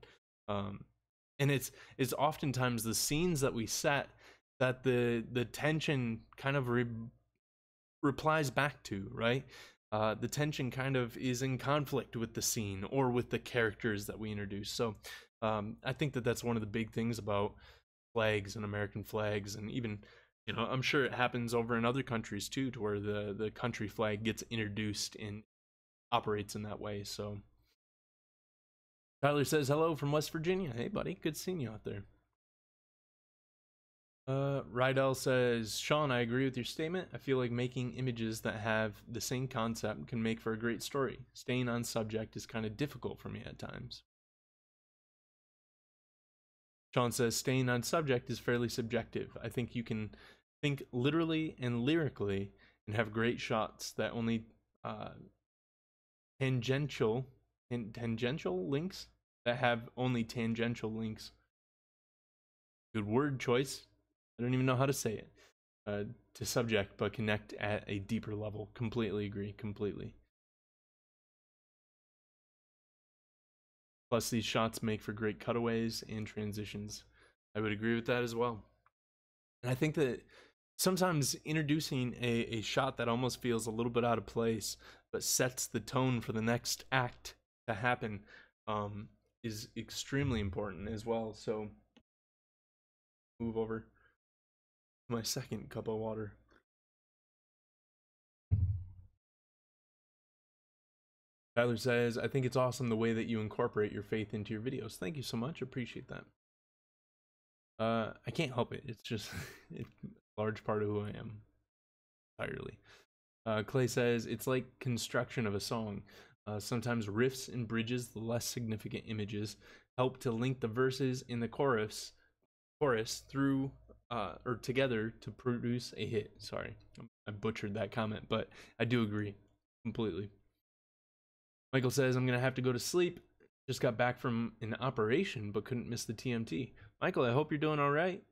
And it's oftentimes the scenes that we set that the tension kind of replies back to, right? The tension kind of is in conflict with the scene or with the characters that we introduce. So I think that that's one of the big things about flags and American flags, and even, you know, I'm sure it happens over in other countries too, to where the country flag gets introduced and operates in that way. So Tyler says hello from West Virginia. Hey buddy, good seeing you out there. Rydell says, Sean, I agree with your statement. I feel like making images that have the same concept can make for a great story. Staying on subject is kind of difficult for me at times. Sean says, staying on subject is fairly subjective. I think you can think literally and lyrically and have great shots that only tangential links, that have only tangential links. Good word choice. I don't even know how to say it. To subject, but connect at a deeper level. Completely agree. Completely. Plus, these shots make for great cutaways and transitions. I would agree with that as well. And I think that sometimes introducing a shot that almost feels a little bit out of place, but sets the tone for the next act to happen, is extremely important as well. So, move over to my second cup of water. Tyler says, I think it's awesome the way that you incorporate your faith into your videos. Thank you so much. Appreciate that. I can't help it. It's just it's a large part of who I am entirely. Clay says, it's like construction of a song. Sometimes riffs and bridges, the less significant images, help to link the verses in the chorus through or together to produce a hit. Sorry, I butchered that comment, but I do agree completely. Michael says, I'm going to have to go to sleep. Just got back from an operation, but couldn't miss the TMT. Michael, I hope you're doing all right.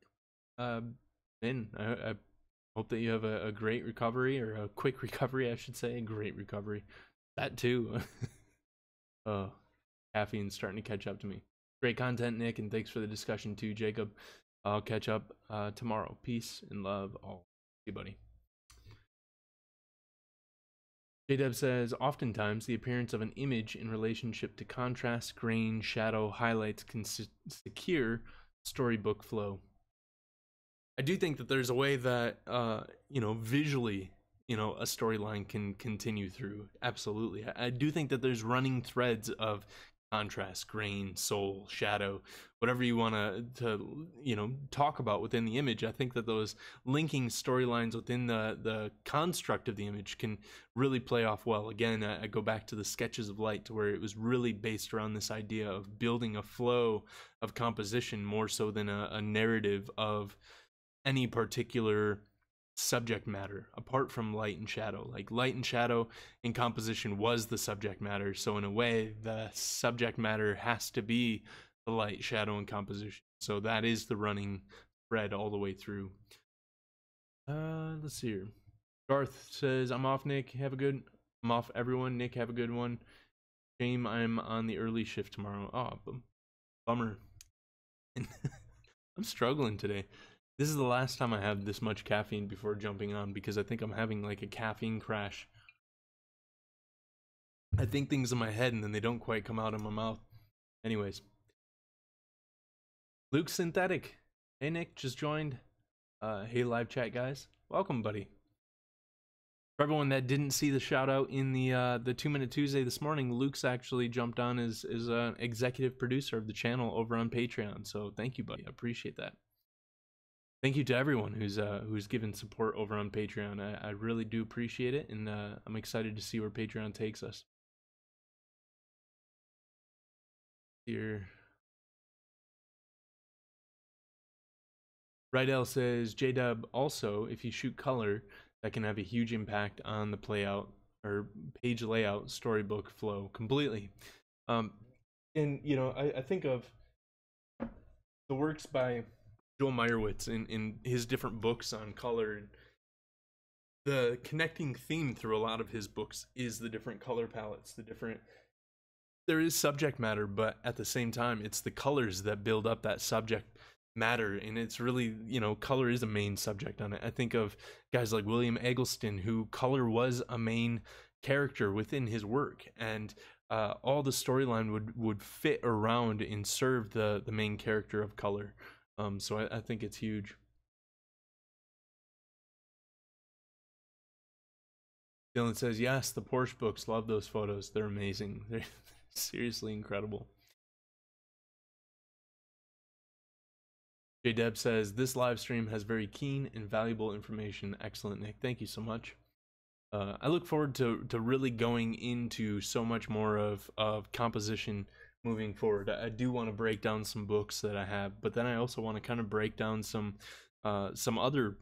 I hope that you have a great recovery, or a quick recovery, I should say. A great recovery. That too. Oh, caffeine's starting to catch up to me. Great content, Nick, and thanks for the discussion too, Jacob. I'll catch up tomorrow. Peace and love all. See you, buddy. JDeb says, oftentimes the appearance of an image in relationship to contrast, grain, shadow, highlights can secure storybook flow. I do think that there's a way that, visually, a storyline can continue through. Absolutely. I do think that there's running threads of contrast, grain, soul, shadow, whatever you want to talk about within the image. I think that those linking storylines within the construct of the image can really play off well. Again, I go back to the Sketches of Light, to where it was really based around this idea of building a flow of composition more so than a narrative of any particular subject matter apart from light and shadow. Like, light and shadow in composition was the subject matter, so in a way the subject matter has to be the light, shadow, and composition. So that is the running thread all the way through. Let's see here. Garth says, I'm off, Nick, I'm off, everyone. Nick, have a good one. Shame I'm on the early shift tomorrow. Oh, bummer. I'm struggling today. This is the last time I have this much caffeine before jumping on, because I think I'm having like a caffeine crash. I think things in my head and then they don't quite come out of my mouth. Anyways. Luke Synthetic. Hey, Nick, just joined. Hey, live chat guys. Welcome, buddy. For everyone that didn't see the shout out in the 2 Minute Tuesday this morning, Luke's actually jumped on as an executive producer of the channel over on Patreon. So thank you, buddy. I appreciate that. Thank you to everyone who's given support over on Patreon. I really do appreciate it, and I'm excited to see where Patreon takes us. Here. Rydell says, J-Dub, also, if you shoot color, that can have a huge impact on the playout or page layout, storybook flow completely. And, I think of the works by Joel Meyerowitz in his different books on color. The connecting theme through a lot of his books is the different color palettes, there is subject matter, but at the same time, it's the colors that build up that subject matter. And it's really, color is a main subject on it. I think of guys like William Eggleston, who color was a main character within his work, and all the storyline would fit around and serve the main character of color. So I think it's huge. Dylan says, yes, the Porsche books, love those photos. They're amazing. They're seriously incredible. J-Deb says, this live stream has very keen and valuable information. Excellent, Nick. Thank you so much. I look forward to really going into so much more of composition moving forward. I do want to break down some books that I have, but then I also want to kind of break down some other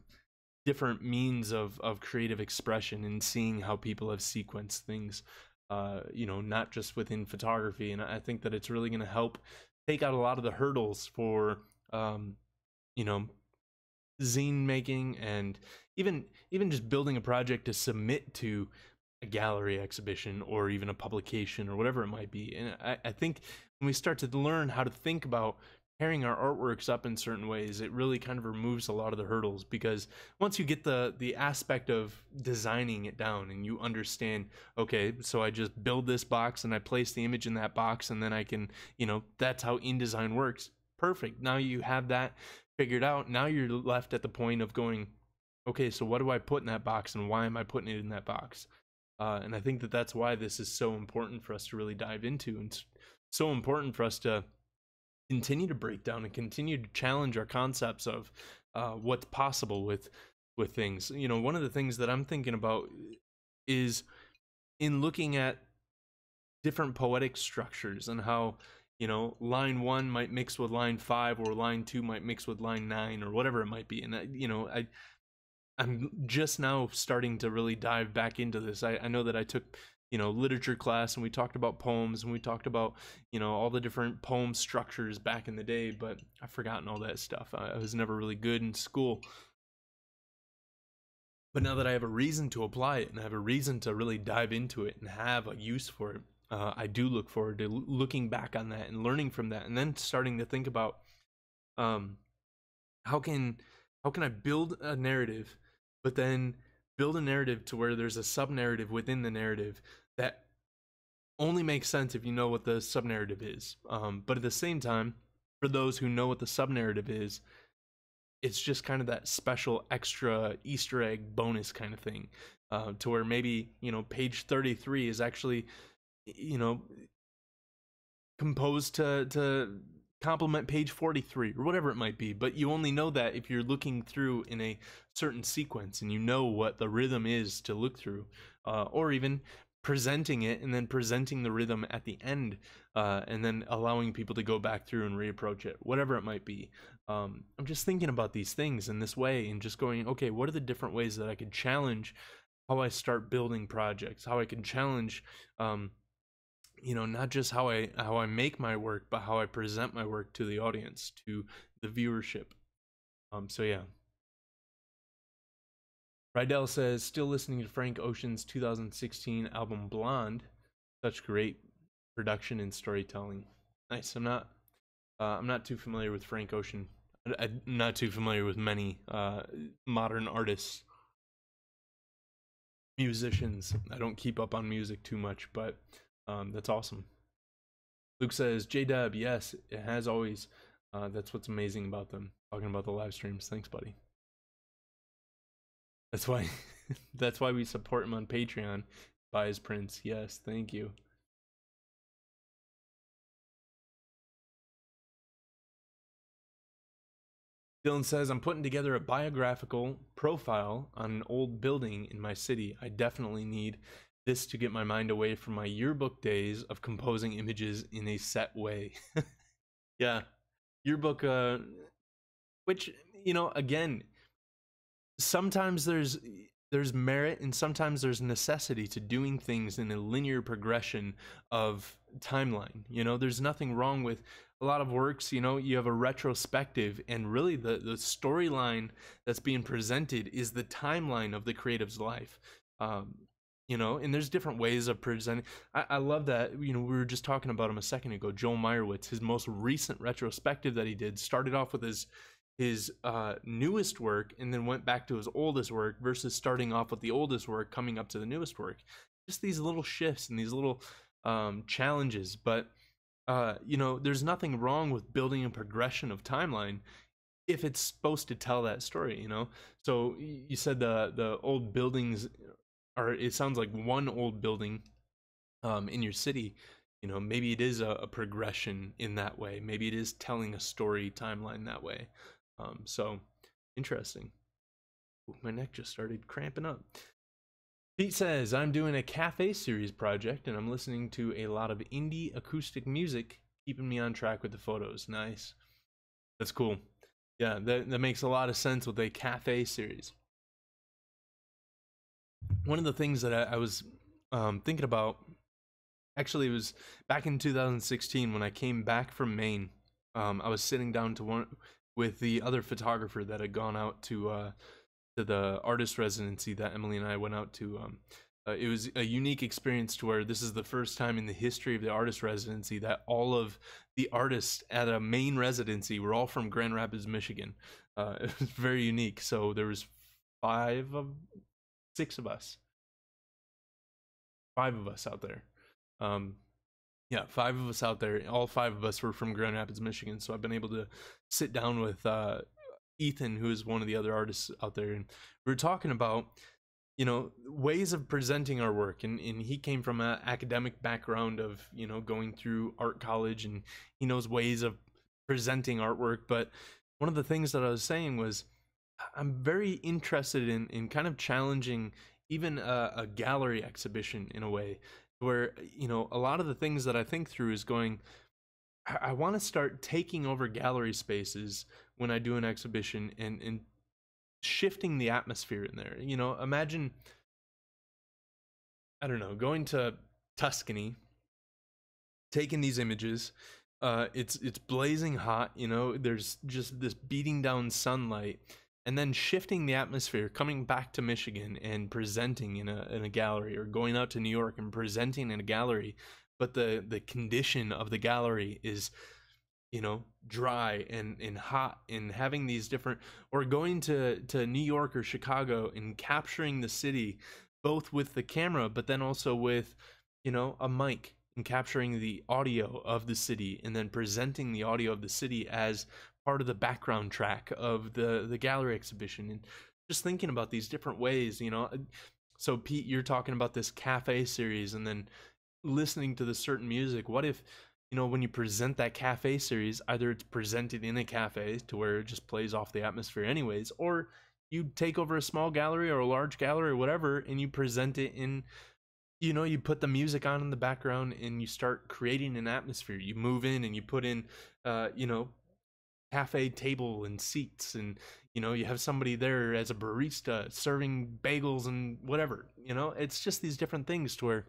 different means of creative expression, and seeing how people have sequenced things, not just within photography. And I think that it's really going to help take out a lot of the hurdles for you know, zine making, and even just building a project to submit to a gallery exhibition or even a publication or whatever it might be. And I think when we start to learn how to think about pairing our artworks up in certain ways, it really kind of removes a lot of the hurdles, because once you get the aspect of designing it down and you understand, okay, so I just build this box and I place the image in that box, and then I can, that's how InDesign works. Perfect. Now you have that figured out. Now you're left at the point of going, okay, so what do I put in that box and why am I putting it in that box? And I think that that's why this is so important for us to really dive into, and so important for us to continue to break down and continue to challenge our concepts of what's possible with things. One of the things that I'm thinking about is in looking at different poetic structures and how line 1 might mix with line 5, or line 2 might mix with line 9, or whatever it might be. And I'm just now starting to really dive back into this. I know that I took literature class, and we talked about poems, and we talked about all the different poem structures back in the day, but I've forgotten all that stuff. I was never really good in school. But now that I have a reason to apply it, and I have a reason to really dive into it and have a use for it, I do look forward to looking back on that and learning from that, and then starting to think about how can I build a narrative, but then build a narrative to where there's a sub-narrative within the narrative that only makes sense if you know what the sub-narrative is. But at the same time, for those who know what the sub-narrative is, it's just kind of that special extra Easter egg bonus kind of thing, to where maybe page 33 is actually composed to complement page 43 or whatever it might be. But you only know that if you're looking through in a certain sequence and you know what the rhythm is to look through, or even presenting it and then presenting the rhythm at the end, and then allowing people to go back through and reapproach it, whatever it might be. I'm just thinking about these things in this way and just going, okay, what are the different ways that I could challenge how I start building projects, how I can challenge not just how I make my work, but how I present my work to the audience, to the viewership. So yeah. Rydell says, still listening to Frank Ocean's 2016 album Blonde. Such great production and storytelling. Nice. I'm not too familiar with Frank Ocean. I'm not too familiar with many modern artists, musicians. I don't keep up on music too much, but that's awesome. Luke says, J-Dub, yes, it has always. That's what's amazing about them. Talking about the live streams. Thanks, buddy. That's why that's why we support him on Patreon. Buy his prints. Yes, thank you. Dylan says, I'm putting together a biographical profile on an old building in my city. I definitely need this to get my mind away from my yearbook days of composing images in a set way. Yeah, yearbook, which, again, sometimes there's merit and sometimes there's necessity to doing things in a linear progression of timeline. There's nothing wrong with a lot of works. You have a retrospective, and really the storyline that's being presented is the timeline of the creative's life. And there's different ways of presenting. I love that. We were just talking about him a second ago, Joel Meyerowitz. His most recent retrospective that he did started off with his newest work and then went back to his oldest work, versus starting off with the oldest work coming up to the newest work. Just these little shifts and these little challenges. But there's nothing wrong with building a progression of timeline if it's supposed to tell that story. So you said the old buildings, or it sounds like one old building in your city. Maybe it is a progression in that way. Maybe it is telling a story timeline that way. So interesting. Ooh, my neck just started cramping up. Pete says, I'm doing a cafe series project and I'm listening to a lot of indie acoustic music, keeping me on track with the photos. Nice. That's cool. Yeah, that makes a lot of sense with a cafe series. One of the things that I was thinking about, actually, it was back in 2016 when I came back from Maine. I was sitting down with the other photographer that had gone out to the artist residency that Emily and I went out to. It was a unique experience to where this is the first time in the history of the artist residency that all of the artists at a main residency were all from Grand Rapids, Michigan. It was very unique. So there was six of us, five of us out there. Yeah, five of us out there. All five of us were from Grand Rapids, Michigan. So I've been able to sit down with Ethan, who is one of the other artists out there, and we were talking about, you know, ways of presenting our work. And he came from an academic background of, you know, going through art college, and he knows ways of presenting artwork. But one of the things that I was saying was, I'm very interested in kind of challenging even a gallery exhibition in a way where, you know, a lot of the things that I think through is going, I want to start taking over gallery spaces when I do an exhibition and shifting the atmosphere in there. You know, imagine, I don't know, going to Tuscany, taking these images. It's blazing hot, you know, there's just this beating down sunlight, and then shifting the atmosphere, coming back to Michigan and presenting in a gallery, or going out to New York and presenting in a gallery, but the condition of the gallery is, you know, dry and hot, and having these different, or going to New York or Chicago and capturing the city both with the camera but then also with, you know, a mic, and capturing the audio of the city and then presenting the audio of the city as part of the background track of the gallery exhibition. And just thinking about these different ways, you know. So Pete, you're talking about this cafe series and then listening to the certain music. What if, you know, when you present that cafe series, either it's presented in a cafe to where it just plays off the atmosphere anyways, or you take over a small gallery or a large gallery or whatever, and you present it in, you know, you put the music on in the background and you start creating an atmosphere. You move in and you put in, you know, cafe table and seats, and, you know, you have somebody there as a barista serving bagels and whatever. You know, it's just these different things to where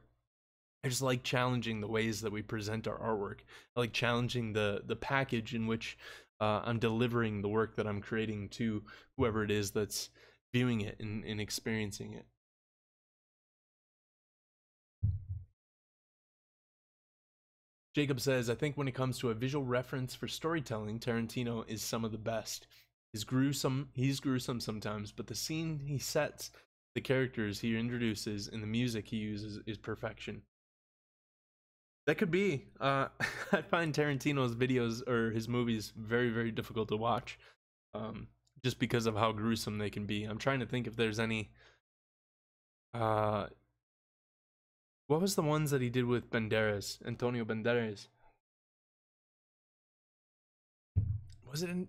I just like challenging the ways that we present our artwork. I like challenging the package in which I'm delivering the work that I'm creating to whoever it is that's viewing it and experiencing it. Jacob says, I think when it comes to a visual reference for storytelling, Tarantino is some of the best. He's gruesome sometimes, but the scene he sets, the characters he introduces, and the music he uses is perfection. That could be. I find Tarantino's videos or his movies very, very difficult to watch, just because of how gruesome they can be. I'm trying to think if there's any. What was the ones that he did with Banderas, Antonio Banderas? Was it in?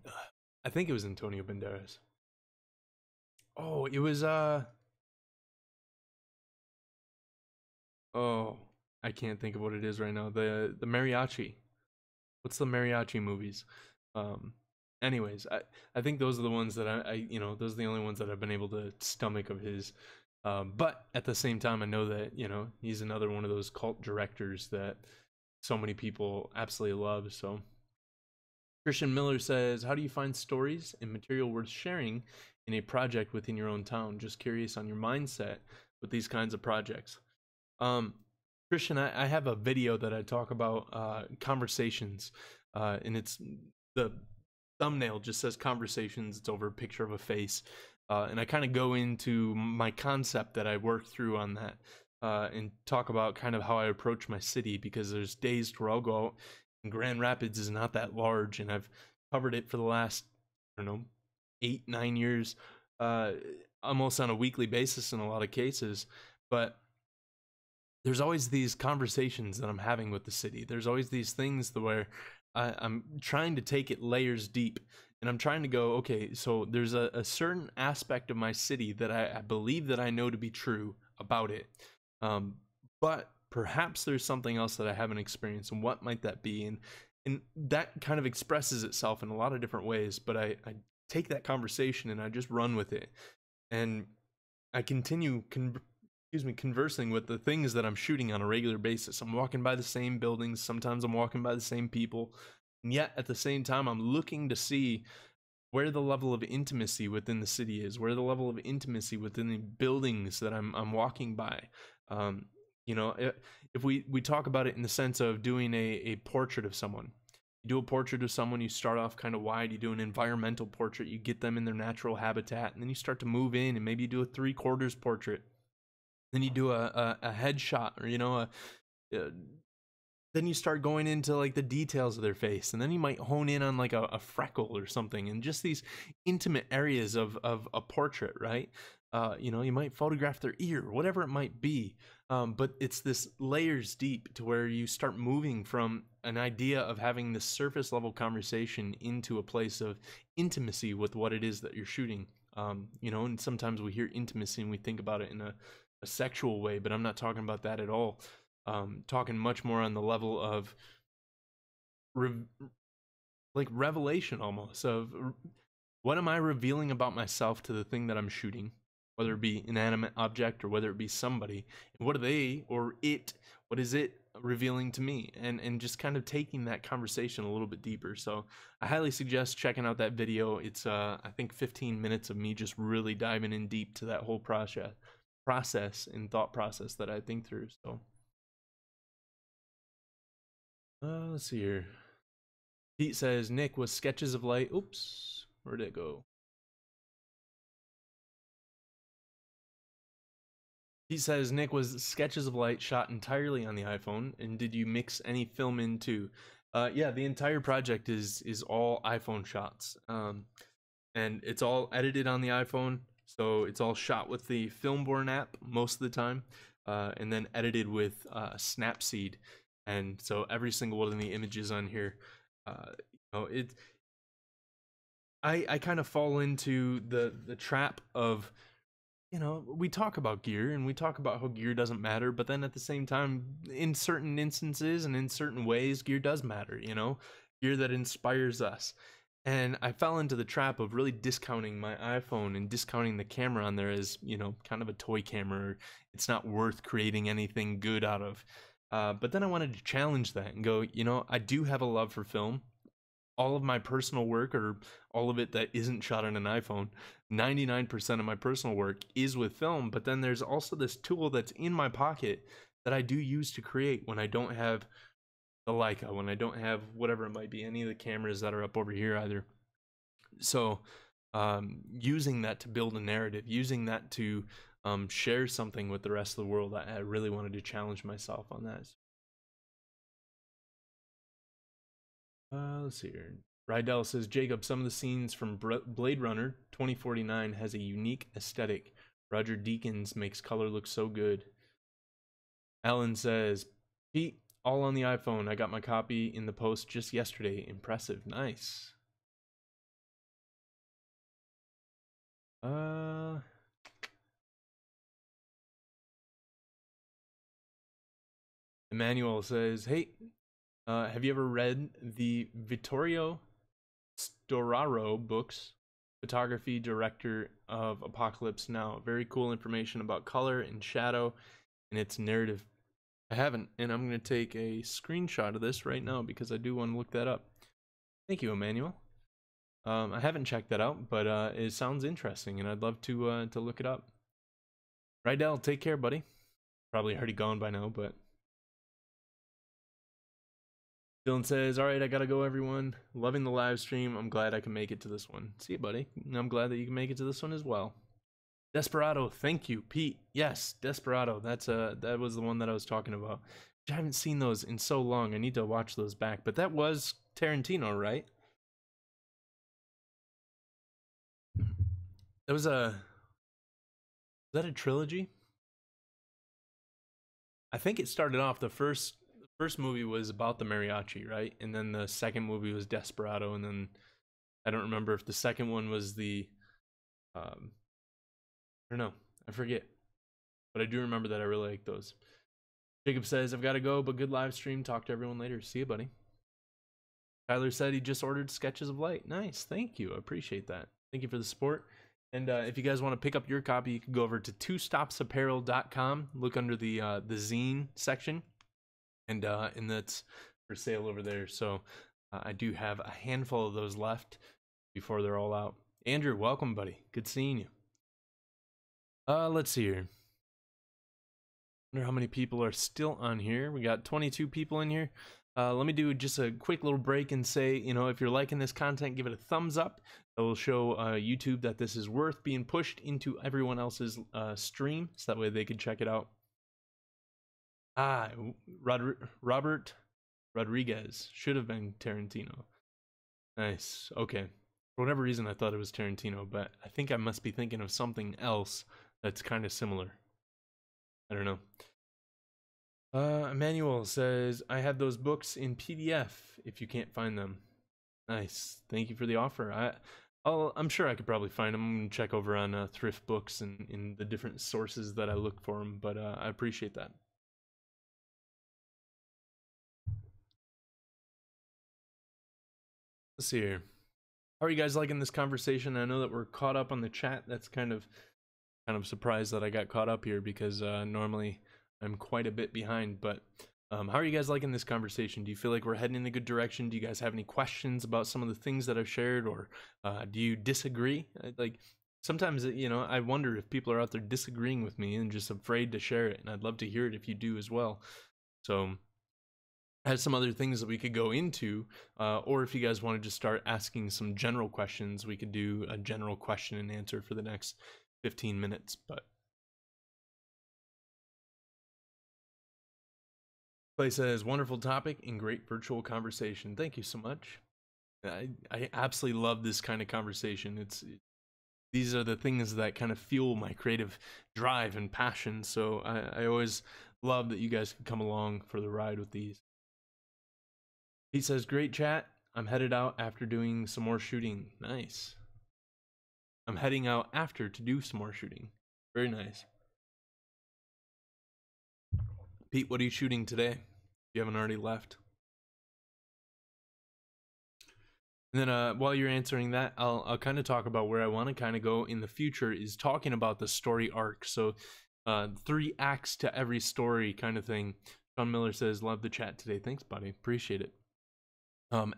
I think it was Antonio Banderas. Oh, it was oh, I can't think of what it is right now. The mariachi. What's the mariachi movies? Anyways, I think those are the ones that I you know, those are the only ones that I've been able to stomach of his. But at the same time, I know that, you know, he's another one of those cult directors that so many people absolutely love. So Christian Miller says, how do you find stories and material worth sharing in a project within your own town? Just curious on your mindset with these kinds of projects. Christian, I have a video that I talk about conversations, and it's the thumbnail just says conversations. It's over a picture of a face. And I kind of go into my concept that I worked through on that, and talk about kind of how I approach my city, because there's days where I'll go out and Grand Rapids is not that large, and I've covered it for the last, I don't know, 8-9 years, almost on a weekly basis in a lot of cases. But there's always these conversations that I'm having with the city. There's always these things where I'm trying to take it layers deep. And I'm trying to go, okay, so there's a certain aspect of my city that I believe that I know to be true about it. But perhaps there's something else that I haven't experienced, and what might that be? And that kind of expresses itself in a lot of different ways, but I take that conversation and I just run with it. And I continue conversing with the things that I'm shooting on a regular basis. I'm walking by the same buildings. Sometimes I'm walking by the same people. And yet at the same time, I'm looking to see where the level of intimacy within the city is, where the level of intimacy within the buildings that I'm walking by. Um, you know, if we talk about it in the sense of doing a portrait of someone, you do a portrait of someone, you start off kind of wide, you do an environmental portrait, you get them in their natural habitat, and then you start to move in and maybe you do a 3/4 portrait. Then you do a headshot, or, you know, then you start going into like the details of their face, and then you might hone in on like a freckle or something, and just these intimate areas of a portrait, right? You know, you might photograph their ear, whatever it might be. But it's this layers deep to where you start moving from an idea of having this surface level conversation into a place of intimacy with what it is that you're shooting. You know, and sometimes we hear intimacy and we think about it in a sexual way, but I'm not talking about that at all. Talking much more on the level of like revelation, almost, of what am I revealing about myself to the thing that I'm shooting, whether it be inanimate object or whether it be somebody, and what are they or it, what is it revealing to me, and just kind of taking that conversation a little bit deeper. So I highly suggest checking out that video. It's I think 15 minutes of me just really diving in deep to that whole process and thought process that I think through. So let's see here. Pete says, Nick, was Sketches of Light. Oops, where'd it go? He says, Nick, was Sketches of Light shot entirely on the iPhone, and did you mix any film in too? Yeah, the entire project is all iPhone shots, and it's all edited on the iPhone. So it's all shot with the Filmborn app most of the time, and then edited with Snapseed. And so every single one of the images on here, you know, I kind of fall into the trap of, you know, we talk about gear and we talk about how gear doesn't matter, but then at the same time, in certain instances and in certain ways, gear does matter, you know, gear that inspires us. And I fell into the trap of really discounting my iPhone and discounting the camera on there as, you know, kind of a toy camera. It's not worth creating anything good out of. But then I wanted to challenge that and go, you know, I do have a love for film. All of my personal work, or all of it that isn't shot on an iPhone, 99% of my personal work is with film. But then there's also this tool that's in my pocket that I do use to create when I don't have the Leica, when I don't have whatever it might be, any of the cameras that are up over here either. So using that to build a narrative, using that to share something with the rest of the world, I really wanted to challenge myself on that. Let's see here. Rydell says, Jacob, some of the scenes from Blade Runner 2049 has a unique aesthetic. Roger Deakins makes color look so good. Alan says, Pete, all on the iPhone. I got my copy in the post just yesterday. Impressive. Nice. Emmanuel says, hey, have you ever read the Vittorio Storaro books? Photography director of Apocalypse Now. Very cool information about color and shadow and its narrative. I haven't, and I'm going to take a screenshot of this right now because I do want to look that up. Thank you, Emmanuel. I haven't checked that out, but it sounds interesting, and I'd love to look it up. Rydell, take care, buddy. Probably already gone by now, but Dylan says, all right, I gotta go, everyone. Loving the live stream. I'm glad I can make it to this one. See you, buddy. And I'm glad that you can make it to this one as well. Desperado, thank you, Pete. Yes, Desperado. That was the one that I was talking about. I haven't seen those in so long. I need to watch those back. But that was Tarantino, right? That was a... Is that a trilogy? I think it started off, the first movie was about the mariachi, right? And then the second movie was Desperado, and then I don't remember if the second one was the I don't know, I forget, but I do remember that I really like those. Jacob says, I've got to go, but good live stream. Talk to everyone later. See you, buddy. Tyler said he just ordered Sketches of Light. Nice, thank you, I appreciate that. Thank you for the support. And if you guys want to pick up your copy, you can go over to twostopsapparel.com, look under the zine section, and that's for sale over there. So I do have a handful of those left. before they're all out. Andrew, welcome, buddy. Good seeing you. Let's see here. Wonder how many people are still on here. We got 22 people in here. Let me do just a quick little break and say, if you're liking this content, give it a thumbs up. It will show YouTube that this is worth being pushed into everyone else's stream, so that way they can check it out. Robert Rodriguez should have been Tarantino. Nice. Okay. For whatever reason, I thought it was Tarantino, but I think I must be thinking of something else that's kind of similar. I don't know. Emmanuel says, I have those books in PDF if you can't find them. Nice. Thank you for the offer. I'm sure I could probably find them. I'm going to check over on thrift books and in the different sources that I look for them, but I appreciate that. Let's see here. How are you guys liking this conversation? I know that we're caught up on the chat. That's kind of surprised that I got caught up here, because normally I'm quite a bit behind, but how are you guys liking this conversation? Do you feel like we're heading in a good direction? Do you guys have any questions about some of the things that I've shared, or do you disagree? Like, sometimes, I wonder if people are out there disagreeing with me and just afraid to share it, and I'd love to hear it if you do as well. So I have some other things that we could go into, or if you guys want to just start asking some general questions, we could do a general question and answer for the next 15 minutes, but Clay says, wonderful topic and great virtual conversation. Thank you so much. I absolutely love this kind of conversation. These are the things that kind of fuel my creative drive and passion. So I always love that you guys can come along for the ride with these. He says, great chat. I'm headed out after doing some more shooting. Nice. I'm heading out after to do some more shooting. Very nice. Pete, what are you shooting today? If you haven't already left. And then while you're answering that, I'll kind of talk about where I want to kind of go in the future, is talking about the story arc. So 3 acts to every story kind of thing. Sean Miller says, love the chat today. Thanks, buddy. Appreciate it.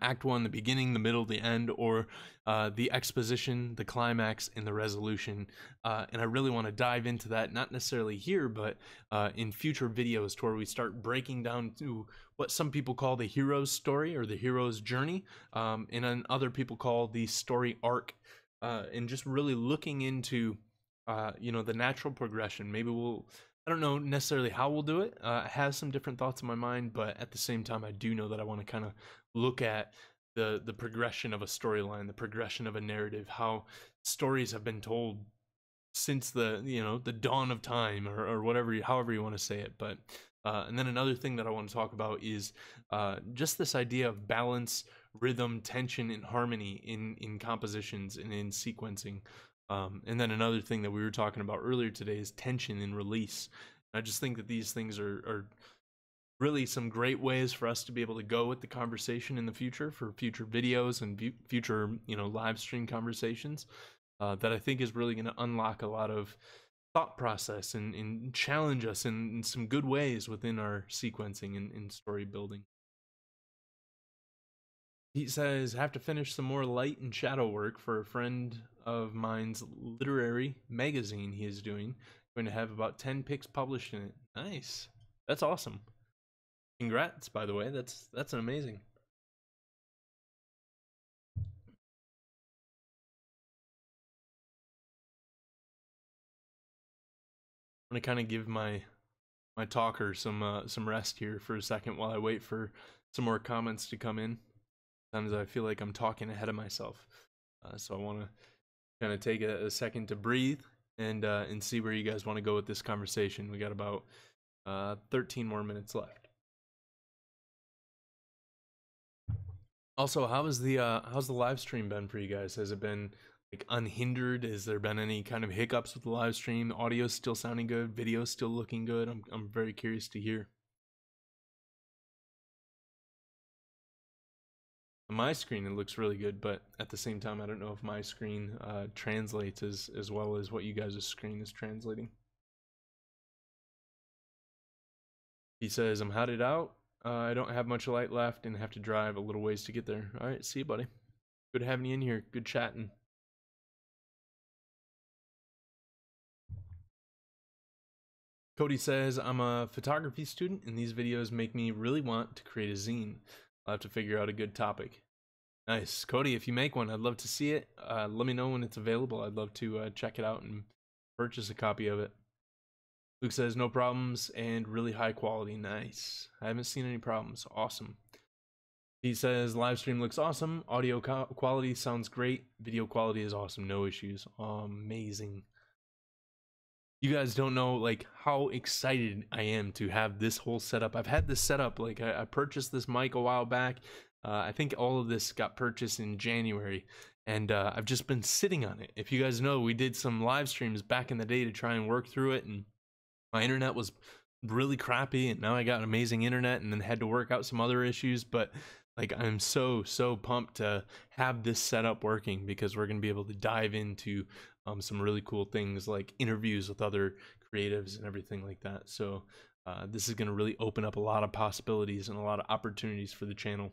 Act 1, the beginning, the middle, the end, or the exposition, the climax, and the resolution. And I really want to dive into that, not necessarily here, but in future videos, to where we start breaking down to what some people call the hero's story or the hero's journey, and then other people call the story arc, and just really looking into the natural progression. Maybe I don't know necessarily how we'll do it. I have some different thoughts in my mind, but at the same time, I do know that I want to kind of look at the progression of a storyline, the progression of a narrative, how stories have been told since the dawn of time, or however you want to say it. But and then another thing that I want to talk about is just this idea of balance, rhythm, tension, and harmony in compositions and in sequencing. And then another thing that we were talking about earlier today is tension and release. I just think that these things are really some great ways for us to be able to go with the conversation in the future, for future videos and future live stream conversations, that I think is really going to unlock a lot of thought process and challenge us in some good ways within our sequencing and story building. He says, have to finish some more light and shadow work for a friend of mine's literary magazine he is doing. Going to have about 10 pics published in it. Nice. That's awesome. Congrats, by the way. That's amazing. I'm gonna kind of give my talker some rest here for a second while I wait for some more comments to come in. Sometimes I feel like I'm talking ahead of myself, so I want to kind of take a second to breathe and see where you guys want to go with this conversation. We got about 13 more minutes left. Also, how's the live stream been for you guys? Has it been like unhindered? Has there been any kind of hiccups with the live stream? Audio still sounding good? Video still looking good? I'm very curious to hear. On my screen, it looks really good, but at the same time, I don't know if my screen translates as well as what you guys' screen is translating. He says, I'm headed out. I don't have much light left and have to drive a little ways to get there. All right, see you, buddy. Good having you in here. Good chatting. Cody says, I'm a photography student, and these videos make me really want to create a zine. I'll have to figure out a good topic. Nice. Cody, if you make one, I'd love to see it. Let me know when it's available. I'd love to check it out and purchase a copy of it. Luke says, no problems and really high quality. Nice. I haven't seen any problems. Awesome. He says, live stream looks awesome. Audio quality sounds great. Video quality is awesome. No issues. Amazing. You guys don't know like how excited I am to have this whole setup. I've had this setup, like I purchased this mic a while back. I think all of this got purchased in January, and I've just been sitting on it. If you guys know, we did some live streams back in the day to try and work through it, and my internet was really crappy, and now I got amazing internet, and then had to work out some other issues. But like, I'm so pumped to have this setup working, because we're going to be able to dive into some really cool things like interviews with other creatives and everything like that. So this is going to really open up a lot of possibilities and a lot of opportunities for the channel.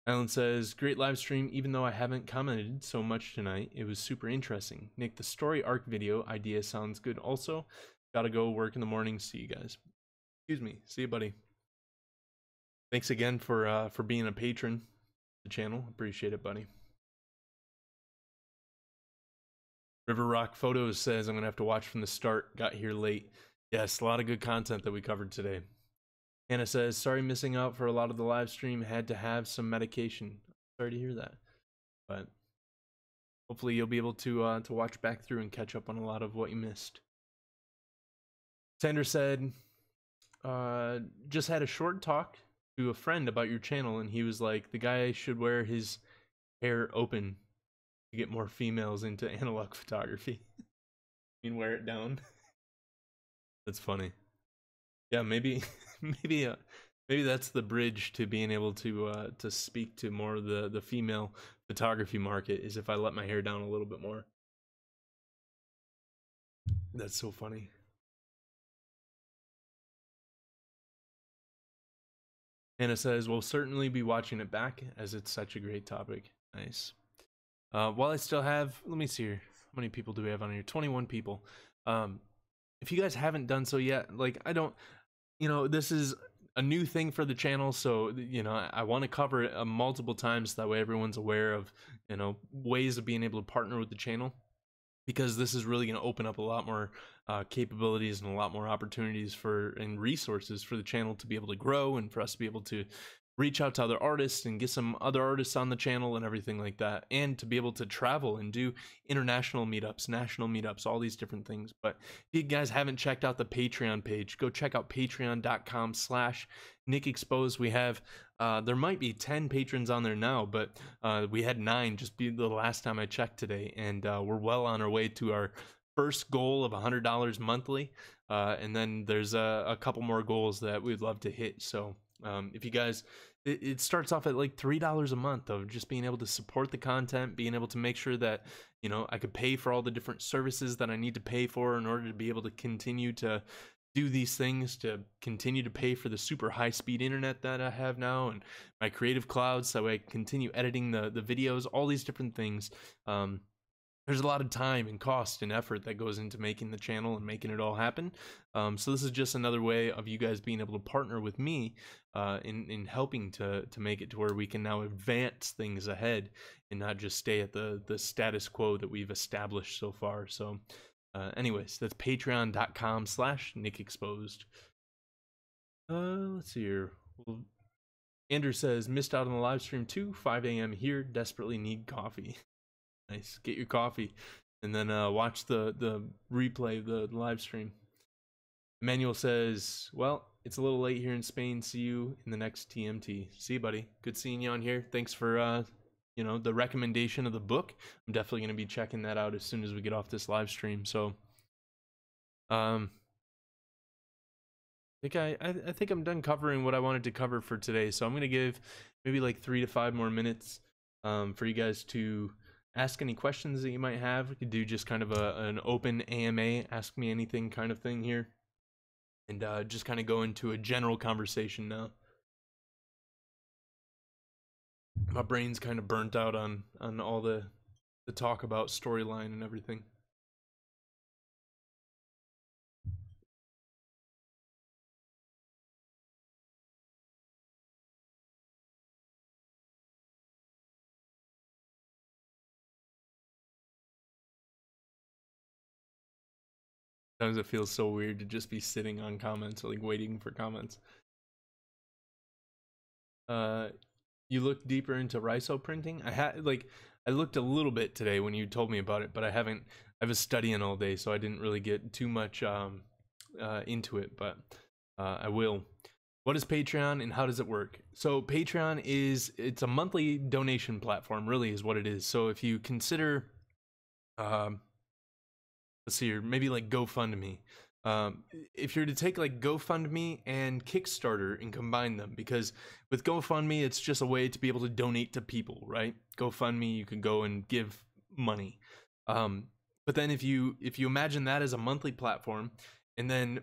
Alan says, great live stream. Even though I haven't commented so much tonight, it was super interesting. Nick, the story arc video idea sounds good. Also, gotta go work in the morning. See you guys. Excuse me. See you, buddy. Thanks again for being a patron of the channel. Appreciate it, buddy. River Rock Photos says, I'm gonna have to watch from the start. Got here late. Yes, a lot of good content that we covered today. Hannah says, sorry missing out for a lot of the live stream. Had to have some medication. Sorry to hear that. But hopefully you'll be able to watch back through and catch up on a lot of what you missed. Sandra said, just had a short talk to a friend about your channel, and he was like, the guy should wear his hair open to get more females into analog photography. You mean wear it down? That's funny. Yeah, maybe maybe that's the bridge to being able to speak to more of the female photography market, is if I let my hair down a little bit more. That's so funny. Anna says, we'll certainly be watching it back, as it's such a great topic. Nice. While I still have, let me see here, how many people do we have on here? 21 people. If you guys haven't done so yet, like, I don't, you know, this is a new thing for the channel, so, you know, I want to cover it multiple times, so that way everyone's aware of, you know, ways of being able to partner with the channel, because this is really going to open up a lot more capabilities and a lot more opportunities and resources for the channel to be able to grow, and for us to be able to reach out to other artists and get some other artists on the channel and everything like that, and to be able to travel and do international meetups, national meetups, all these different things. But if you guys haven't checked out the Patreon page, go check out patreon.com/NickExposed. We have there might be 10 patrons on there now, but we had 9 just the last time I checked today, and we're well on our way to our first goal of $100 monthly, and then there's a couple more goals that we'd love to hit. So if you guys, it starts off at like $3 a month of just being able to support the content, being able to make sure that, you know, I could pay for all the different services that I need to pay for in order to be able to continue to do these things, to continue to pay for the super high speed internet that I have now, and my Creative Cloud, so I can continue editing the videos, all these different things. There's a lot of time and cost and effort that goes into making the channel and making it all happen. So this is just another way of you guys being able to partner with me in helping to make it to where we can now advance things ahead and not just stay at the status quo that we've established so far. So anyways, that's patreon.com/NickExposed. Let's see here. Well, Andrew says, missed out on the live stream too. 5 a.m. here. Desperately need coffee. Nice. Get your coffee and then watch the replay of the live stream. Emmanuel says, well, it's a little late here in Spain. See you in the next TMT. See you, buddy. Good seeing you on here. Thanks for you know, the recommendation of the book. I'm definitely going to be checking that out as soon as we get off this live stream. So I think I'm done covering what I wanted to cover for today. So I'm going to give maybe like 3 to 5 more minutes for you guys to ask any questions that you might have. We could do just kind of an open AMA, ask me anything kind of thing here, and just kind of go into a general conversation now. my brain's kind of burnt out on all the talk about storyline and everything. Sometimes it feels so weird to just be sitting on comments, like waiting for comments. You look deeper into rhizo printing? I looked a little bit today when you told me about it, but I haven't. I was studying all day, so I didn't really get too much into it, but I will. What is Patreon and how does it work? So Patreon it's a monthly donation platform, really is what it is. So if you consider, let's see here, maybe like GoFundMe. If you're to take like GoFundMe and Kickstarter and combine them, because with GoFundMe, it's just a way to be able to donate to people, right? GoFundMe, you can go and give money. But then if you imagine that as a monthly platform and then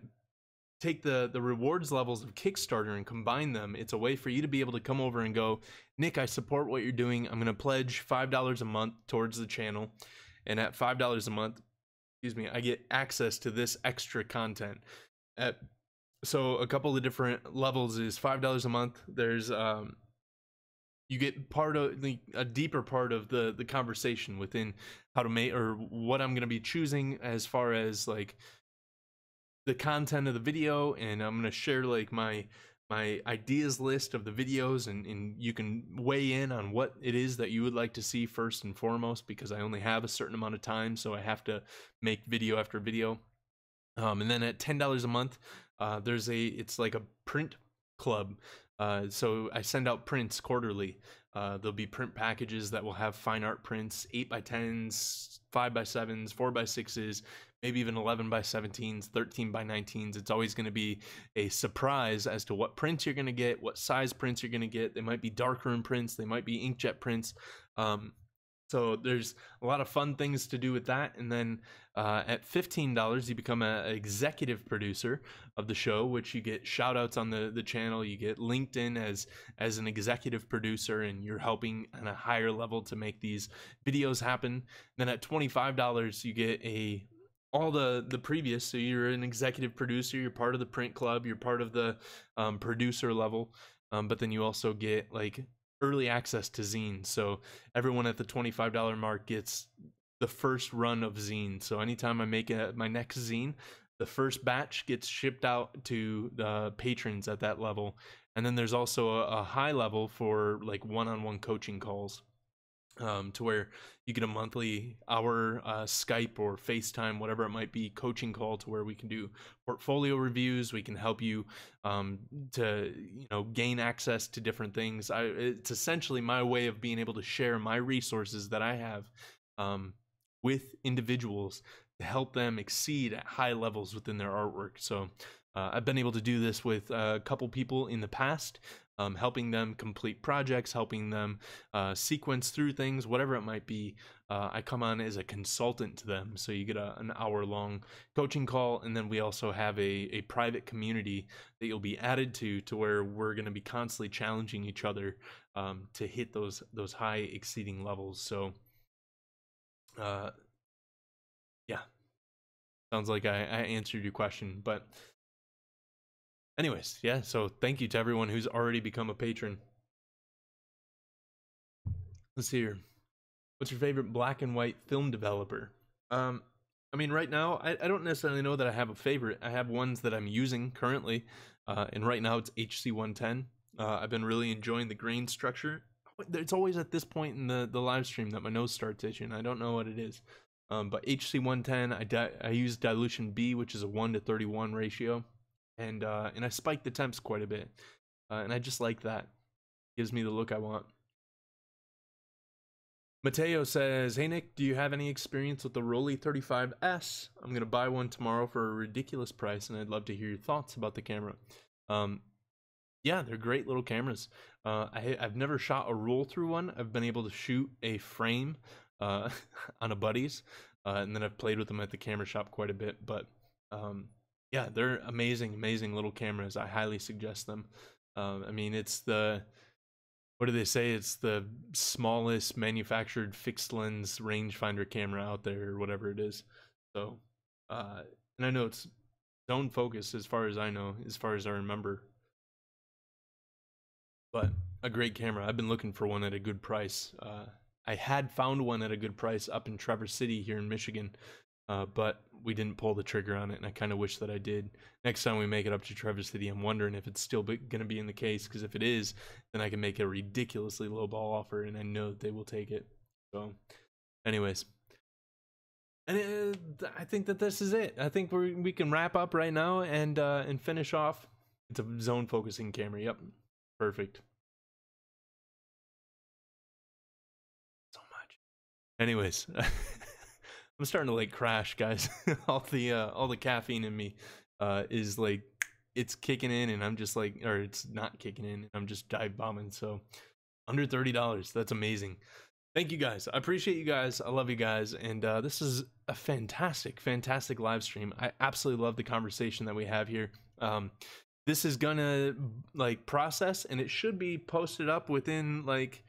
take the rewards levels of Kickstarter and combine them, it's a way for you to be able to come over and go, Nick, I support what you're doing. I'm going to pledge $5 a month towards the channel. And at $5 a month, excuse me, I get access to this extra content. So a couple of different levels is $5 a month. There's you get part of a deeper part of the conversation within how to make, or what I'm going to be choosing as far as like the content of the video, and I'm going to share like my ideas list of the videos, and you can weigh in on what it is that you would like to see first and foremost, because I only have a certain amount of time, so I have to make video after video. And then at $10 a month, it's like a print club. So I send out prints quarterly. There'll be print packages that will have fine art prints, 8x10s, 5x7s, 4x6s, maybe even 11x17s, 13x19s. It's always going to be a surprise as to what prints you're going to get, what size prints you're going to get. They might be darkroom prints, they might be inkjet prints. So there's a lot of fun things to do with that. And then at $15, you become an executive producer of the show, which you get shout outs on the channel. You get linked in as an executive producer, and you're helping on a higher level to make these videos happen. Then at $25, you get all the previous. So you're an executive producer, you're part of the print club, you're part of the producer level. But then you also get like early access to zines. So everyone at the $25 mark gets the first run of zines. So anytime I make my next zine, the first batch gets shipped out to the patrons at that level. And then there's also a high level for like one-on-one coaching calls, to where you get a monthly hour Skype or FaceTime, whatever it might be, coaching call, to where we can do portfolio reviews. We can help you to gain access to different things. It's essentially my way of being able to share my resources that I have with individuals to help them exceed at high levels within their artwork. So I've been able to do this with a couple people in the past, helping them complete projects, helping them sequence through things, whatever it might be. I come on as a consultant to them. So you get an hour-long coaching call, and then we also have a private community that you'll be added to where we're going to be constantly challenging each other to hit those high exceeding levels. So yeah, sounds like I answered your question, but anyways, yeah, so thank you to everyone who's already become a patron. Let's see here. What's your favorite black and white film developer? I mean, right now, I don't necessarily know that I have a favorite. I have ones that I'm using currently, and right now it's HC110. I've been really enjoying the grain structure. It's always at this point in the live stream that my nose starts itching. I don't know what it is. But HC110, I use dilution B, which is a 1:31 ratio. And I spike the temps quite a bit, and I just like that. Gives me the look I want. Mateo says, hey Nick, do you have any experience with the Rollei 35S? I'm gonna buy one tomorrow for a ridiculous price, and I'd love to hear your thoughts about the camera. Yeah, they're great little cameras. I've never shot a roll through one. I've been able to shoot a frame on a buddy's, and then I've played with them at the camera shop quite a bit, but yeah, they're amazing little cameras. I highly suggest them. I mean, it's what do they say? It's the smallest manufactured fixed lens rangefinder camera out there, or whatever it is. So, and I know it's zone focus as far as I know, as far as I remember. But a great camera. I've been looking for one at a good price. I had found one at a good price up in Traverse City here in Michigan, but we didn't pull the trigger on it, and I kind of wish that I did. Next time we make it up to Traverse City, I'm wondering if it's still going to be in the case, because if it is, then I can make a ridiculously low ball offer, and I know that they will take it. So, anyways. And I think that this is it. I think we can wrap up right now and finish off. It's a zone focusing camera. Yep, perfect. So much. Anyways, I'm starting to like crash, guys. all the caffeine in me is like, it's kicking in, and I'm just like, or it's not kicking in. I'm just dive bombing. So under $30, that's amazing. Thank you guys. I appreciate you guys. I love you guys. And this is a fantastic live stream. I absolutely love the conversation that we have here. This is gonna like process, and it should be posted up within like,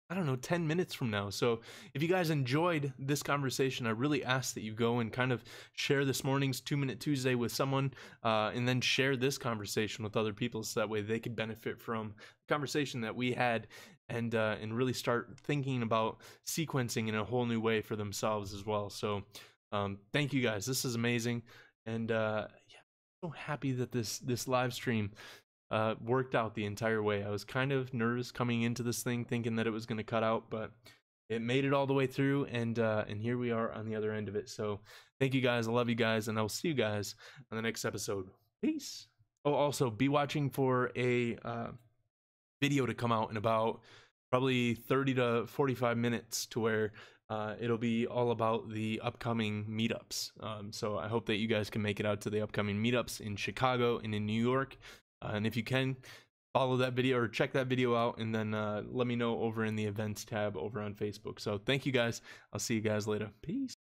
I don't know, 10 minutes from now. So if you guys enjoyed this conversation, I really ask that you go and kind of share this morning's 2-Minute Tuesday with someone, and then share this conversation with other people, so that way they could benefit from the conversation that we had, and really start thinking about sequencing in a whole new way for themselves as well. So thank you guys. This is amazing. And yeah, I'm so happy that this live stream worked out the entire way. I was kind of nervous coming into this thing, thinking that it was going to cut out, but it made it all the way through, and here we are on the other end of it. So thank you guys. I love you guys, and I'll see you guys on the next episode. Peace. Oh, also be watching for a video to come out in about probably 30 to 45 minutes, to where it'll be all about the upcoming meetups. So I hope that you guys can make it out to the upcoming meetups in Chicago and in New York. And if you can, follow that video or check that video out, and then let me know over in the events tab over on Facebook. So thank you guys. I'll see you guys later. Peace.